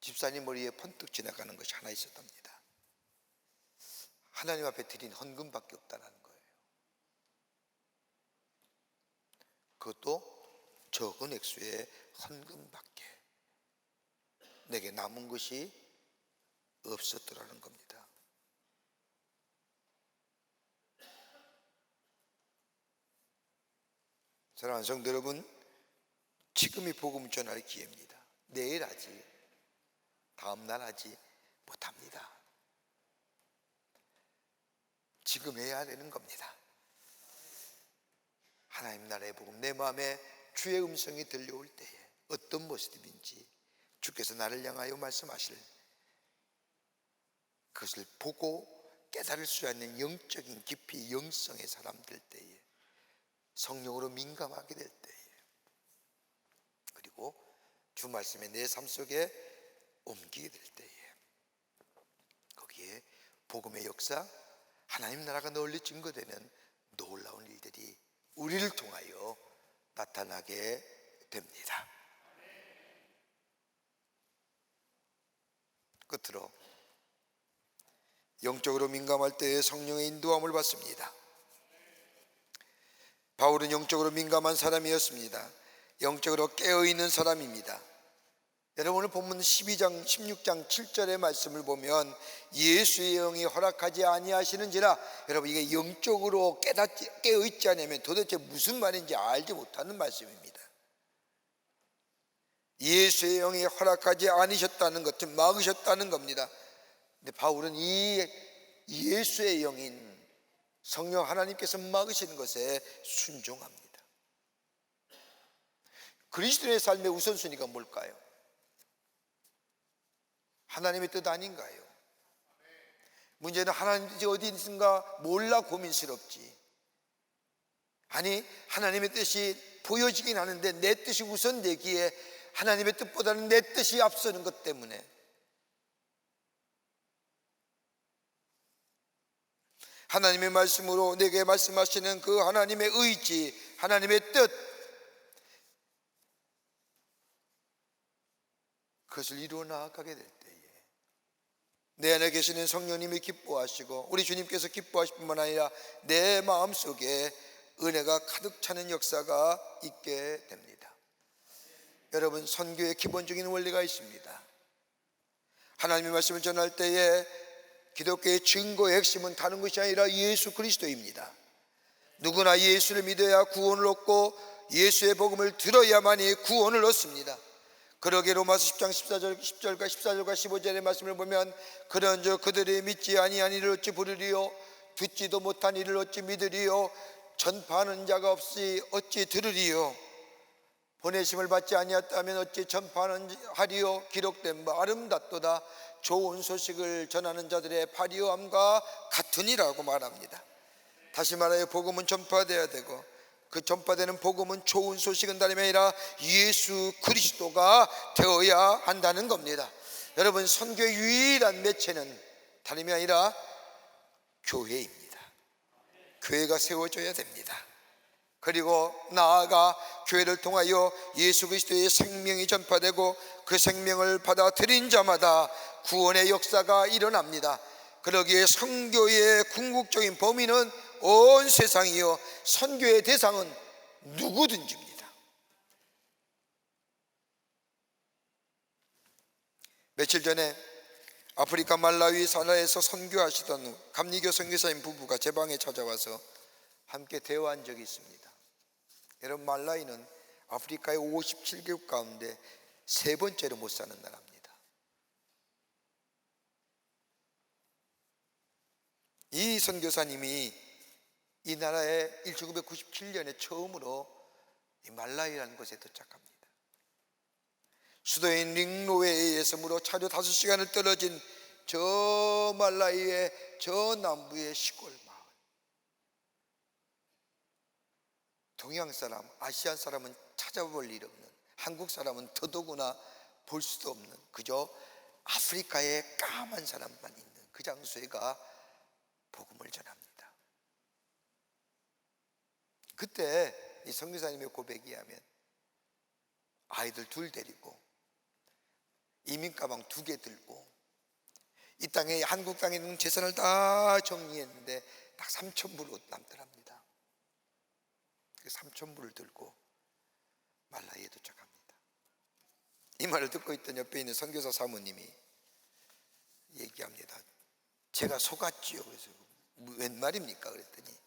집사님 머리에 번뜩 지나가는 것이 하나 있었답니다. 하나님 앞에 드린 헌금밖에 없다는 거예요. 그것도 적은 액수의 헌금밖에 내게 남은 것이 없었더라는 겁니다. 사랑하는 성도 여러분, 지금이 복음 전할 기회입니다. 내일 하지, 다음 날 하지 못합니다. 지금 해야 되는 겁니다. 하나님 나라의 복음, 내 마음에 주의 음성이 들려올 때에 어떤 모습인지 주께서 나를 향하여 말씀하실 그것을 보고 깨달을 수 있는 영적인 깊이 영성의 사람들 때에 성령으로 민감하게 될 때에 그리고 주 말씀이 내 삶 속에 옮기게 될 때에 거기에 복음의 역사, 하나님 나라가 널리 증거되는 놀라운 일들이 우리를 통하여 나타나게 됩니다. 끝으로 영적으로 민감할 때 성령의 인도함을 받습니다. 바울은 영적으로 민감한 사람이었습니다. 영적으로 깨어있는 사람입니다. 여러분 오늘 본문 16장 7절의 말씀을 보면 예수의 영이 허락하지 아니하시는지라, 여러분 이게 영적으로 깨어있지 않으면 도대체 무슨 말인지 알지 못하는 말씀입니다. 예수의 영이 허락하지 않으셨다는 것은 막으셨다는 겁니다. 근데 바울은 이 예수의 영인 성령 하나님께서 막으시는 것에 순종합니다. 그리스도의 삶의 우선순위가 뭘까요? 하나님의 뜻 아닌가요? 문제는 하나님 뜻이 어디 있는가 몰라 고민스럽지. 아니 하나님의 뜻이 보여지긴 하는데 내 뜻이 우선되기에 하나님의 뜻보다는 내 뜻이 앞서는 것 때문에 하나님의 말씀으로 내게 말씀하시는 그 하나님의 의지, 하나님의 뜻, 그것을 이루어 나아가게 될 때에 내 안에 계시는 성령님이 기뻐하시고 우리 주님께서 기뻐하실 뿐만 아니라 내 마음속에 은혜가 가득 차는 역사가 있게 됩니다. 여러분 선교의 기본적인 원리가 있습니다. 하나님의 말씀을 전할 때에 기독교의 증거의 핵심은 다른 것이 아니라 예수 그리스도입니다. 누구나 예수를 믿어야 구원을 얻고 예수의 복음을 들어야만이 구원을 얻습니다. 그러게 로마서 10장 10절과 14절과 15절의 말씀을 보면 그런즉 그들이 믿지 아니한 이를 어찌 부르리요, 듣지도 못한 이를 어찌 믿으리요, 전파하는 자가 없이 어찌 들으리요, 보내심을 받지 아니하였다면 어찌 전파하리요, 기록된 바 아름답도다 좋은 소식을 전하는 자들의 발휘함과 같으니라고 말합니다. 다시 말하여 복음은 전파되어야 되고 그 전파되는 복음은 좋은 소식은 다름이 아니라 예수 그리스도가 되어야 한다는 겁니다. 여러분 선교의 유일한 매체는 다름이 아니라 교회입니다. 교회가 세워져야 됩니다. 그리고 나아가 교회를 통하여 예수 그리스도의 생명이 전파되고 그 생명을 받아들인 자마다 구원의 역사가 일어납니다. 그러기에 선교의 궁극적인 범위는 온 세상이요 선교의 대상은 누구든지입니다. 며칠 전에 아프리카 말라위 사라에서 선교하시던 감리교 선교사님 부부가 제 방에 찾아와서 함께 대화한 적이 있습니다. 여러분 말라위는 아프리카의 57개국 가운데 세 번째로 못 사는 나라입니다. 이 선교사님이 이 나라에 1997년에 처음으로 이 말라위라는 곳에 도착합니다. 수도인 링로웨이에서 무려 차로 5시간을 떨어진 저 말라위의 저 남부의 시골 마을. 동양 사람, 아시안 사람은 찾아볼 일 없는, 한국 사람은 더더구나 볼 수도 없는 그저 아프리카의 까만 사람만 있는 그 장소에가 복음을 전합니다. 그때 이 선교사님의 고백에 하면 아이들 2 데리고 이민 가방 2개 들고 이 땅에 한국 땅에 있는 재산을 다 정리했는데 딱 3,000불 남더랍니다. 그 3,000불을 들고 말라위에 도착합니다. 이 말을 듣고 있던 옆에 있는 선교사 사모님이 얘기합니다. 제가 속았지요. 그래서 웬 말입니까? 그랬더니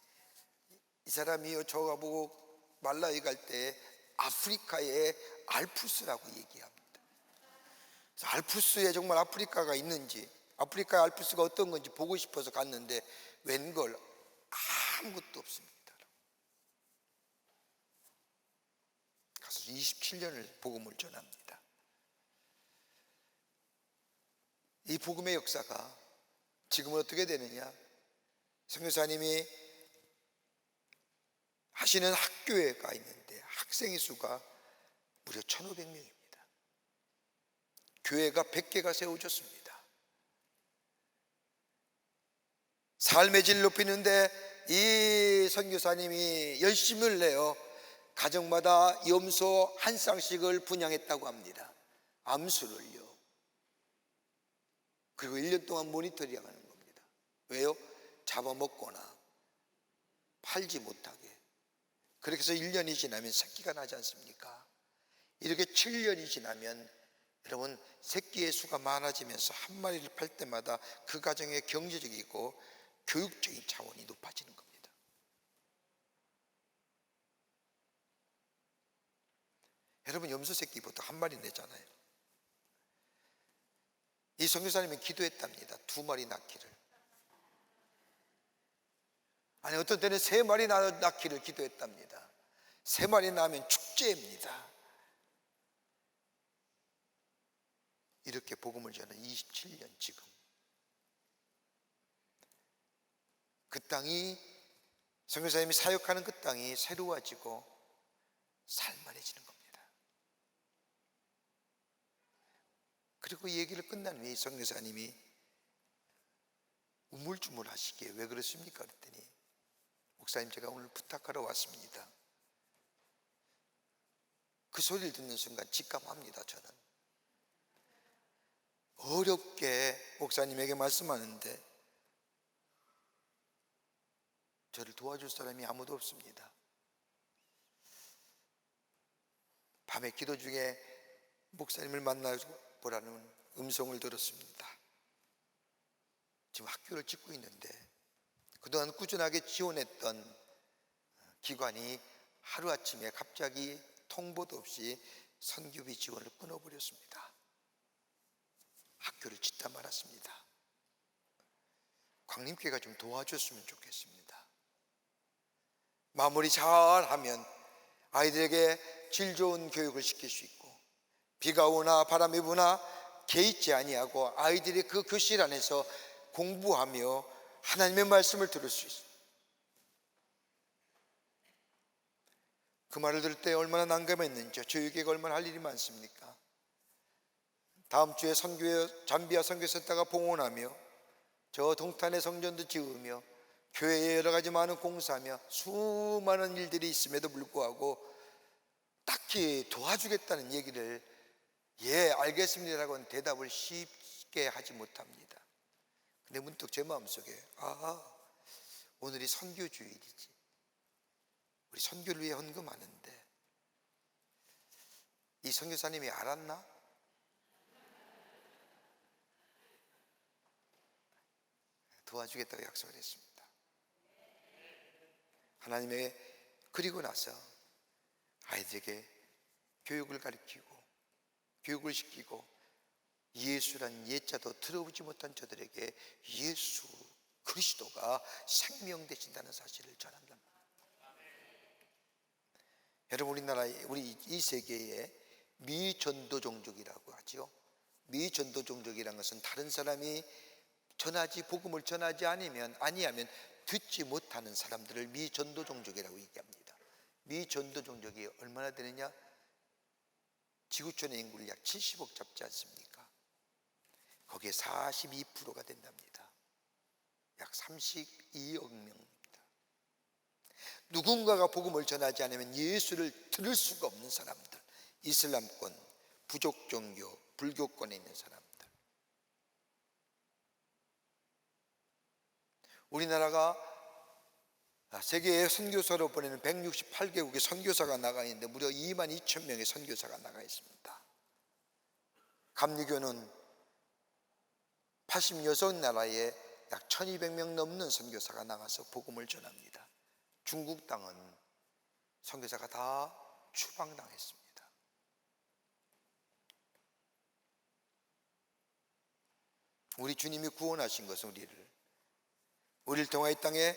이 사람이요 저가 보고 말라위 갈 때 아프리카의 알프스라고 얘기합니다. 그래서 알프스에 정말 아프리카가 있는지, 아프리카의 알프스가 어떤 건지 보고 싶어서 갔는데 웬걸 아무것도 없습니다. 가서 27년을 복음을 전합니다. 이 복음의 역사가 지금은 어떻게 되느냐? 선교사님이 하시는 학교에 가 있는데 학생의 수가 무려 1,500명입니다. 교회가 100개가 세워졌습니다. 삶의 질 높이는데 이 선교사님이 열심을 내어 가정마다 염소 한 쌍씩을 분양했다고 합니다. 암수를요. 그리고 1년 동안 모니터링 하는 겁니다. 왜요? 잡아먹거나 팔지 못하게. 그렇게 해서 1년이 지나면 새끼가 나지 않습니까? 이렇게 7년이 지나면 여러분 새끼의 수가 많아지면서 한 마리를 팔 때마다 그 가정의 경제적이고 교육적인 차원이 높아지는 겁니다. 여러분 염소 새끼 보통 한 마리 내잖아요. 이 선교사님은 기도했답니다. 2마리 낳기를. 아니 어떤 때는 3마리 낳기를 기도했답니다. 3마리 낳으면 축제입니다. 이렇게 복음을 전한 27년 지금 그 땅이 선교사님이 사역하는 그 땅이 새로워지고 살만해지는 겁니다. 그리고 이 얘기를 끝난 후에 선교사님이 우물쭈물 하시기에 왜 그렇습니까? 그랬더니 목사님 제가 오늘 부탁하러 왔습니다. 그 소리를 듣는 순간 직감합니다. 저는 어렵게 목사님에게 말씀하는데 저를 도와줄 사람이 아무도 없습니다. 밤에 기도 중에 목사님을 만나보라는 음성을 들었습니다. 지금 학교를 짓고 있는데 그동안 꾸준하게 지원했던 기관이 하루아침에 갑자기 통보도 없이 선교비 지원을 끊어버렸습니다. 학교를 짓다 말았습니다. 광림교회가 좀 도와줬으면 좋겠습니다. 마무리 잘하면 아이들에게 질 좋은 교육을 시킬 수 있고 비가 오나 바람이 부나 개의치 아니하고 아이들이 그 교실 안에서 공부하며 하나님의 말씀을 들을 수 있어요. 그 말을 들을 때 얼마나 난감했는지, 교육에게 얼마나 할 일이 많습니까? 다음 주에 잠비아 선교센터가 봉헌하며 저 동탄의 성전도 지으며 교회에 여러 가지 많은 공사하며 수많은 일들이 있음에도 불구하고 딱히 도와주겠다는 얘기를 예 알겠습니다라고는 대답을 쉽게 하지 못합니다. 근데 문득 제 마음속에 오늘이 선교주일이지, 우리 선교를 위해 헌금하는데 이 선교사님이 알았나? 도와주겠다고 약속을 했습니다. 하나님의 그리고 나서 아이들에게 교육을 가르치고 교육을 시키고 예수란 예자도 들어보지 못한 저들에게 예수 그리스도가 생명 되신다는 사실을 전한다. 여러분 우리 이 세계에 미전도 종족이라고 하죠. 미전도 종족이라는 것은 다른 사람이 복음을 전하지 아니하면 듣지 못하는 사람들을 미전도 종족이라고 얘기합니다. 미전도 종족이 얼마나 되느냐? 지구촌의 인구를 약 70억 잡지 않습니까? 거기에 42%가 된답니다. 약 32억 명입니다. 누군가가 복음을 전하지 않으면 예수를 들을 수가 없는 사람들, 이슬람권, 부족 종교, 불교권에 있는 사람들. 우리나라가 세계에 선교사로 보내는 168개국의 선교사가 나가 있는데 무려 22,000명의 선교사가 나가 있습니다. 감리교는 86나라에 약 1200명 넘는 선교사가 나가서 복음을 전합니다. 중국 땅은 선교사가 다 추방당했습니다. 우리 주님이 구원하신 것은 우리를 통해 이 땅에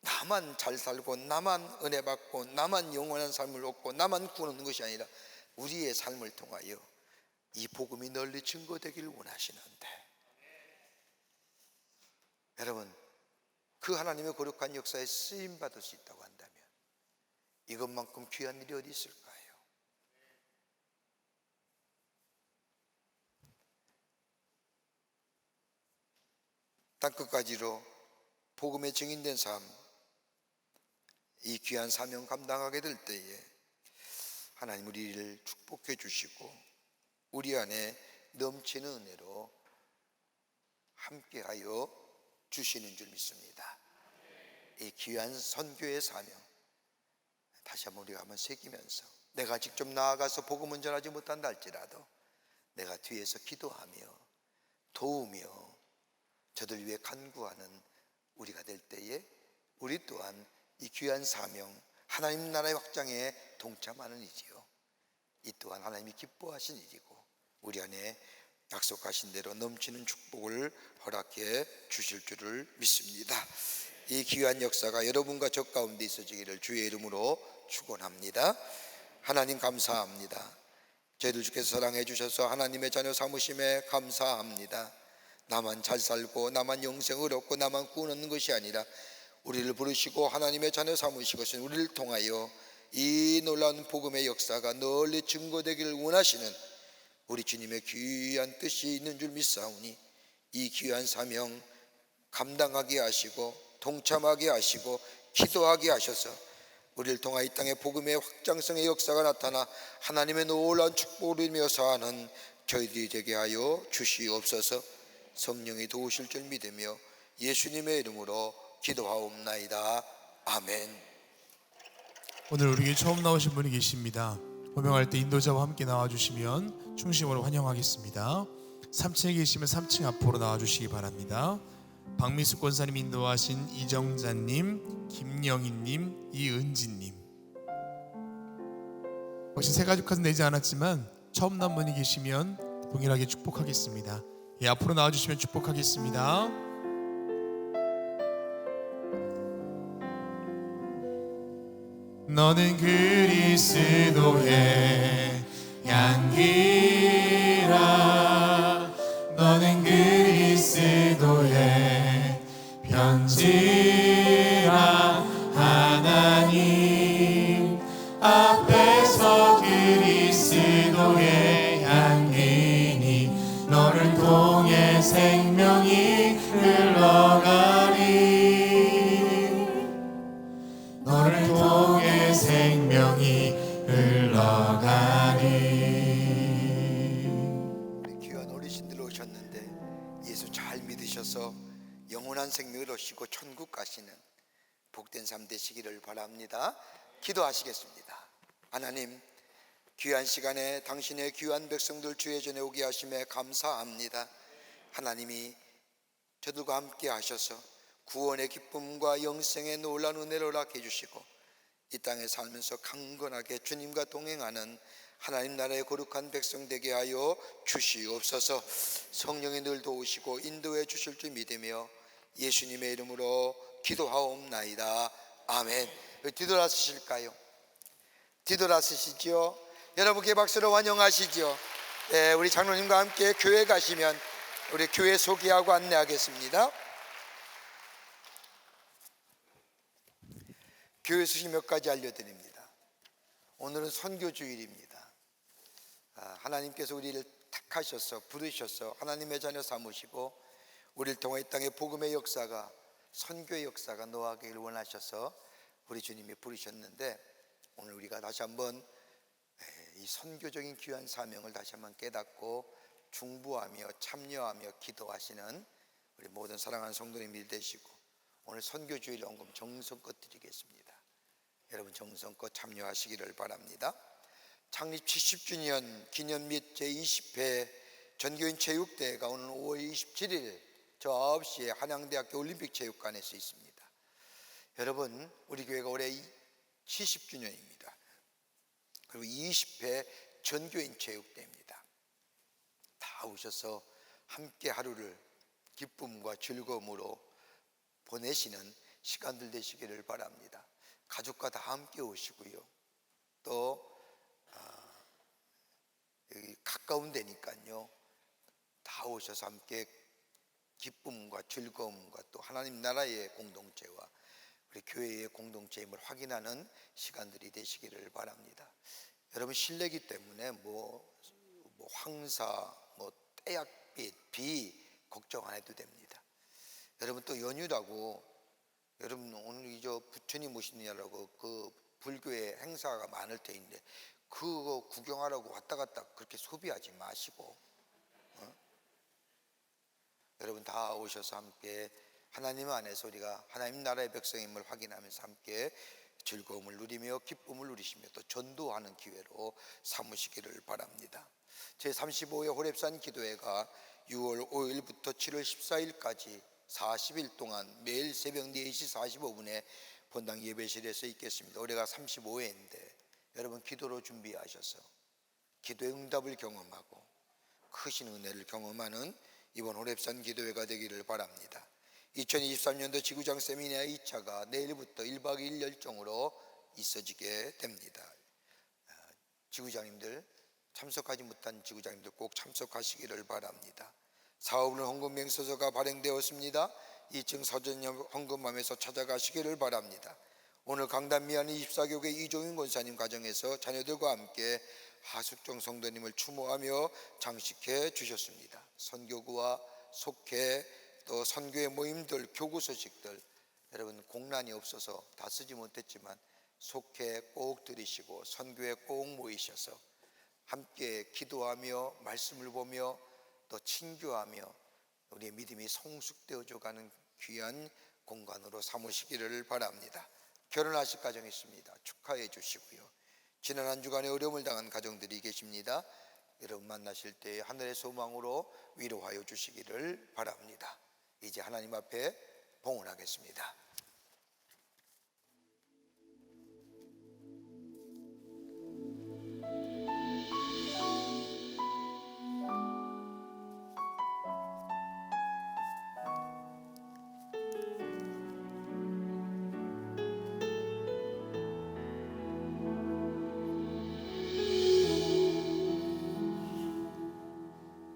나만 잘 살고 나만 은혜 받고 나만 영원한 삶을 얻고 나만 구원하는 것이 아니라 우리의 삶을 통하여 이 복음이 널리 증거되기를 원하시는데, 여러분 그 하나님의 거룩한 역사에 쓰임받을 수 있다고 한다면 이것만큼 귀한 일이 어디 있을까요? 땅끝까지로 복음에 증인된 삶, 이 귀한 사명 감당하게 될 때에 하나님 우리를 축복해 주시고 우리 안에 넘치는 은혜로 함께하여 주시는 줄 믿습니다. 이 귀한 선교의 사명 다시 한번 우리가 한번 새기면서 내가 직접 나아가서 복음은 전하지 못한다 할지라도 내가 뒤에서 기도하며 도우며 저들 위해 간구하는 우리가 될 때에 우리 또한 이 귀한 사명 하나님 나라의 확장에 동참하는 일이요, 이 또한 하나님이 기뻐하신 일이고 우리 안에 약속하신 대로 넘치는 축복을 허락해 주실 줄을 믿습니다. 이 귀한 역사가 여러분과 저 가운데 있어지기를 주의 이름으로 축원합니다. 하나님 감사합니다. 저희들 주께서 사랑해 주셔서 하나님의 자녀 삼으심에 감사합니다. 나만 잘 살고 나만 영생을 얻고 나만 구원 얻는 것이 아니라 우리를 부르시고 하나님의 자녀 삼으시고서 우리를 통하여 이 놀라운 복음의 역사가 널리 증거되기를 원하시는 우리 주님의 귀한 뜻이 있는 줄 믿사오니 이 귀한 사명 감당하게 하시고 동참하게 하시고 기도하게 하셔서 우리를 통하여 이 땅의 복음의 확장성의 역사가 나타나 하나님의 놀라운 축복을 이루며 사는 저희들이 되게 하여 주시옵소서. 성령이 도우실 줄 믿으며 예수님의 이름으로 기도하옵나이다. 아멘. 오늘 우리에게 처음 나오신 분이 계십니다. 호명할 때 인도자와 함께 나와주시면 중심으로 환영하겠습니다. 3층에 계시면 3층 앞으로 나와주시기 바랍니다. 박미숙 권사님 인도하신 이정자님, 김영희님, 이은지님, 혹시 세 가족까지 내지 않았지만 처음 난 분이 계시면 동일하게 축복하겠습니다. 예, 앞으로 나와주시면 축복하겠습니다. 너는 그리스도의 향기라. 너는 그리스도의 편지라. 하나님 앞에서 그리스도의 향기니 너를 통해 생명이 흘러가리. 너를 통해 생명이 흘러가리. 귀한 어르신들 오셨는데 예수 잘 믿으셔서 영원한 생명을 얻으시고 천국 가시는 복된 삶 되시기를 바랍니다. 기도하시겠습니다. 하나님, 귀한 시간에 당신의 귀한 백성들 주의 전에 오게 하심에 감사합니다. 하나님이 저들과 함께 하셔서 구원의 기쁨과 영생의 놀라운 은혜를 허락해 주시고 이 땅에 살면서 강건하게 주님과 동행하는 하나님 나라의 거룩한 백성 되게 하여 주시옵소서. 성령이 늘 도우시고 인도해 주실 줄 믿으며 예수님의 이름으로 기도하옵나이다. 아멘. 뒤돌아서실까요? 뒤돌아서시죠. 여러분께 박수로 환영하시죠. 네, 우리 장로님과 함께 교회 가시면 우리 교회 소개하고 안내하겠습니다. 교회 소식 몇 가지 알려드립니다. 오늘은 선교주일입니다. 하나님께서 우리를 택하셔서 부르셔서 하나님의 자녀 삼으시고 우리를 통해 이 땅의 복음의 역사가, 선교의 역사가 노하기를 원하셔서 우리 주님이 부르셨는데, 오늘 우리가 다시 한번 이 선교적인 귀한 사명을 다시 한번 깨닫고 중보하며 참여하며 기도하시는 우리 모든 사랑하는 성도님들이 되시고, 오늘 선교주일 헌금 정성껏 드리겠습니다. 여러분 정성껏 참여하시기를 바랍니다. 창립 70주년 기념 및 제20회 전교인 체육대회가 오늘 5월 27일 저 9시에 한양대학교 올림픽체육관에서 있습니다. 여러분, 우리 교회가 올해 70주년입니다. 그리고 20회 전교인 체육대회입니다. 다 오셔서 함께 하루를 기쁨과 즐거움으로 보내시는 시간들 되시기를 바랍니다. 가족과 다 함께 오시고요. 또 여기 가까운 데니까요, 다 오셔서 함께 기쁨과 즐거움과 또 하나님 나라의 공동체와 우리 교회의 공동체임을 확인하는 시간들이 되시기를 바랍니다. 여러분, 실내기 때문에 뭐 황사, 뭐 태양빛, 비 걱정 안 해도 됩니다. 여러분 또 연휴라고 여러분 오늘 이저 부처님 오시느냐라고 그 불교의 행사가 많을 테인데 그거 구경하라고 왔다 갔다 그렇게 소비하지 마시고 여러분 다 오셔서 함께 하나님 안에서 우리가 하나님 나라의 백성임을 확인하면서 함께 즐거움을 누리며 기쁨을 누리시며 또 전도하는 기회로 삼으시기를 바랍니다. 제35회 호렙산 기도회가 6월 5일부터 7월 14일까지 40일 동안 매일 새벽 4시 45분에 본당 예배실에서 있겠습니다. 올해가 35회인데 여러분 기도로 준비하셔서 기도의 응답을 경험하고 크신 은혜를 경험하는 이번 호렙산 기도회가 되기를 바랍니다. 2023년도 지구장 세미나 2차가 내일부터 1박 2일 열정으로 있어지게 됩니다. 지구장님들 참석하지 못한 지구장님들 꼭 참석하시기를 바랍니다. 사업은 헌금 맹서서가 발행되었습니다. 2층 서전 헌금함에서 찾아가시기를 바랍니다. 오늘 강단 미안의 24교계 이종윤 권사님 가정에서 자녀들과 함께 하숙정 성도님을 추모하며 장식해 주셨습니다. 선교구와 속회 또 선교의 모임들 교구 소식들 여러분 공란이 없어서 다 쓰지 못했지만 속회 꼭 들으시고 선교에 꼭 모이셔서 함께 기도하며 말씀을 보며 또 친교하며 우리의 믿음이 성숙되어져 가는 귀한 공간으로 삼으시기를 바랍니다. 결혼하실 가정이 있습니다. 축하해 주시고요. 지난 한 주간에 어려움을 당한 가정들이 계십니다. 여러분 만나실 때 하늘의 소망으로 위로하여 주시기를 바랍니다. 이제 하나님 앞에 봉헌하겠습니다.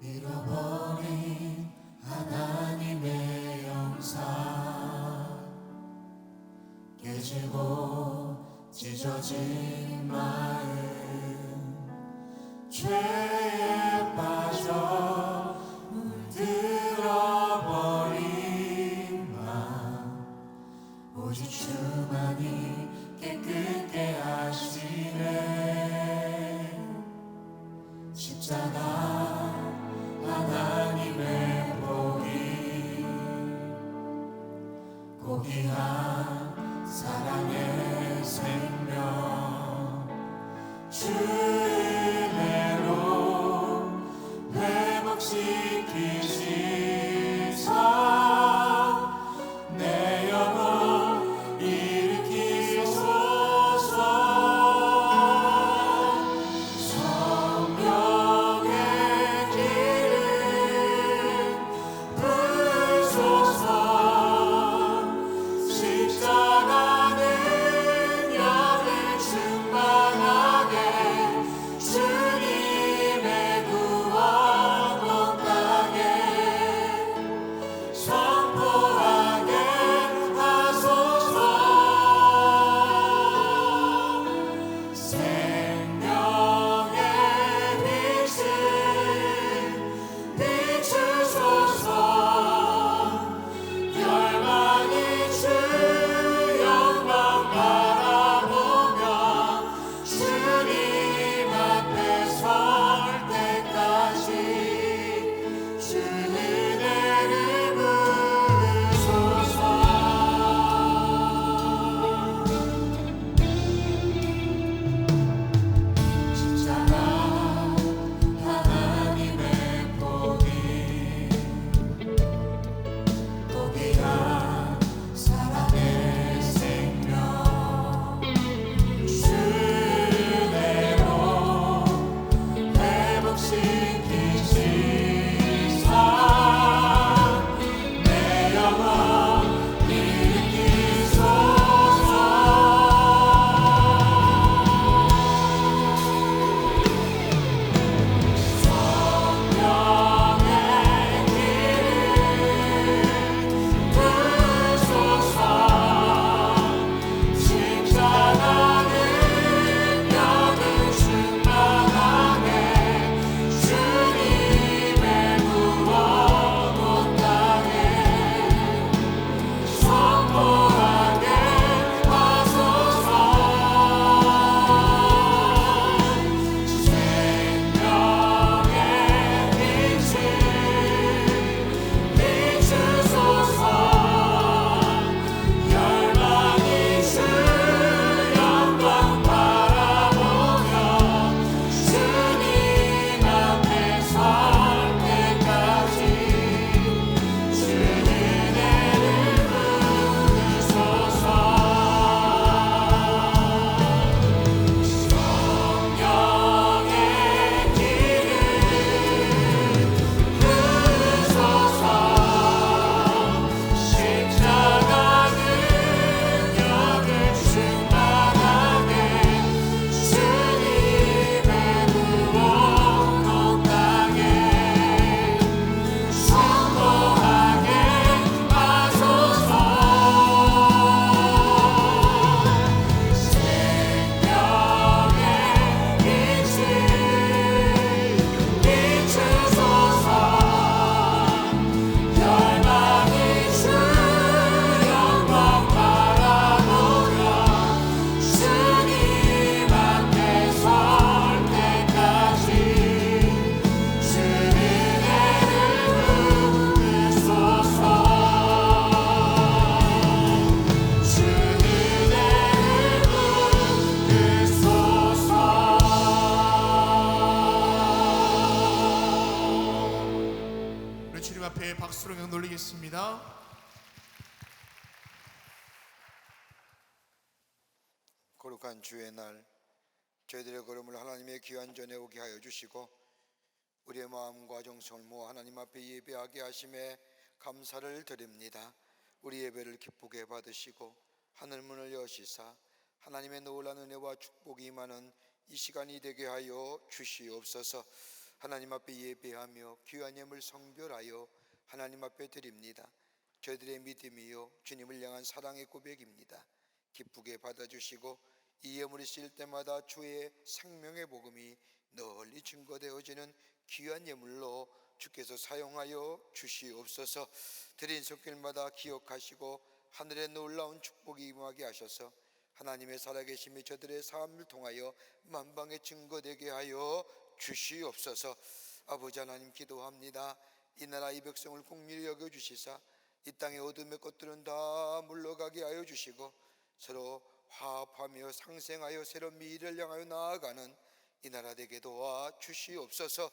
잃어버린 하나님의 영상 깨지고 찢어진 마음 죄에 빠져 물들어버린 마음 오직 주만이 깨끗게 하시네. 십자가 하나님의 복이 고귀한 사랑의 생명 주 은혜로 회복시키시사 내 영혼 일으키소서. 성령의 기름 부으소서. 십자가 능력을 충만하게 주님의 구원 못하게 성경 놀리겠습니다. 거룩한 주의 날, 저희들의 걸음을 하나님의 귀한 전에 오게 하여 주시고 우리의 마음과 정성을 모아 하나님 앞에 예배하게 하심에 감사를 드립니다. 우리 예배를 기쁘게 받으시고 하늘문을 여시사 하나님의 놀라운 은혜와 축복이 임하는 이 시간이 되게 하여 주시옵소서. 하나님 앞에 예배하며 귀한 예물 성별하여 하나님 앞에 드립니다. 저희들의 믿음이요 주님을 향한 사랑의 고백입니다. 기쁘게 받아주시고 이 예물이 쓰일 때마다 주의 생명의 복음이 널리 증거되어지는 귀한 예물로 주께서 사용하여 주시옵소서. 드린 손길마다 기억하시고 하늘의 놀라운 축복이 임하게 하셔서 하나님의 살아계심이 저들의 삶을 통하여 만방에 증거되게 하여 주시옵소서. 아버지 하나님 기도합니다. 이 나라 이 백성을 긍휼히 여겨주시사 이 땅의 어둠의 것들은 다 물러가게 하여 주시고 서로 화합하며 상생하여 새로운 미래를 향하여 나아가는 이 나라 되게 도와 주시옵소서.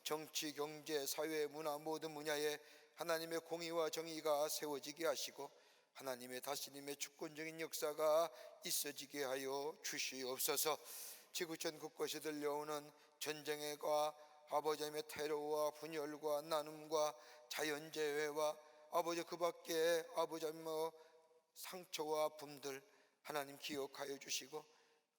정치, 경제, 사회, 문화 모든 분야에 하나님의 공의와 정의가 세워지게 하시고 하나님의 다스림의 주권적인 역사가 있어지게 하여 주시옵소서. 지구촌 곳곳에 들려오는 전쟁과 아버지 하나님의 테러와 분열과 나눔과 자연재해와 아버지 그 밖에 아버지 하나님 상처와 아픔들 하나님 기억하여 주시고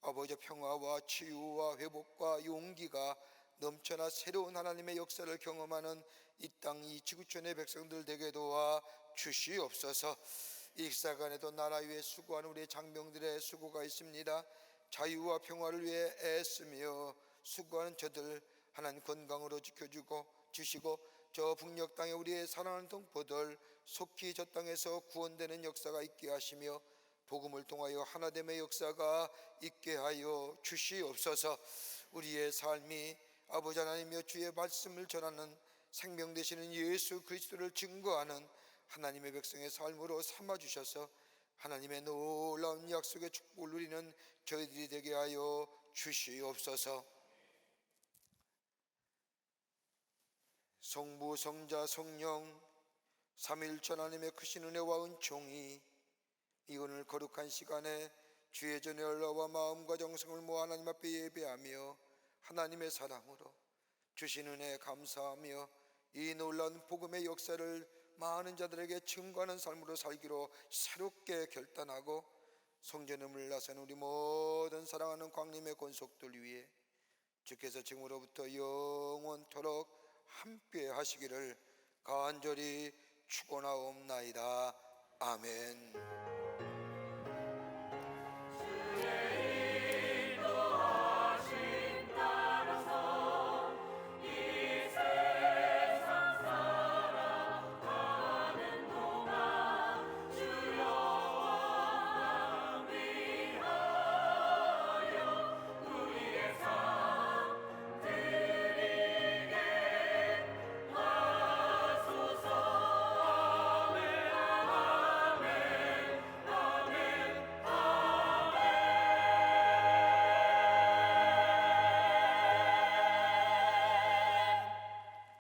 아버지 평화와 치유와 회복과 용기가 넘쳐나 새로운 하나님의 역사를 경험하는 이 땅 이 지구촌의 백성들 되게 도와 주시옵소서. 이 시간에도 나라 위에 수고하는 우리의 장병들의 수고가 있습니다. 자유와 평화를 위해 애쓰며 수고하는 저들 하나님 건강으로 지켜주고 주시고 저 북녘 땅에 우리의 사랑하는 동포들 속히 저 땅에서 구원되는 역사가 있게 하시며 복음을 통하여 하나됨의 역사가 있게 하여 주시옵소서. 우리의 삶이 아버지 하나님이여 주의 말씀을 전하는 생명 되시는 예수 그리스도를 증거하는 하나님의 백성의 삶으로 삼아주셔서 하나님의 놀라운 약속의 축복을 누리는 저희들이 되게 하여 주시옵소서. 성부 성자 성령 삼위일체 하나님의 크신 은혜와 은총이 이 오늘 거룩한 시간에 주의 전에 올라와 마음과 정성을 모아 하나님 앞에 예배하며 하나님의 사랑으로 주신 은혜에 감사하며 이 놀라운 복음의 역사를 많은 자들에게 증거하는 삶으로 살기로 새롭게 결단하고 성전음을 나서는 우리 모든 사랑하는 광림의 권속들 위해 주께서 지금으로부터 영원토록 함께 하시기를 간절히 축원하옵나이다. 아멘.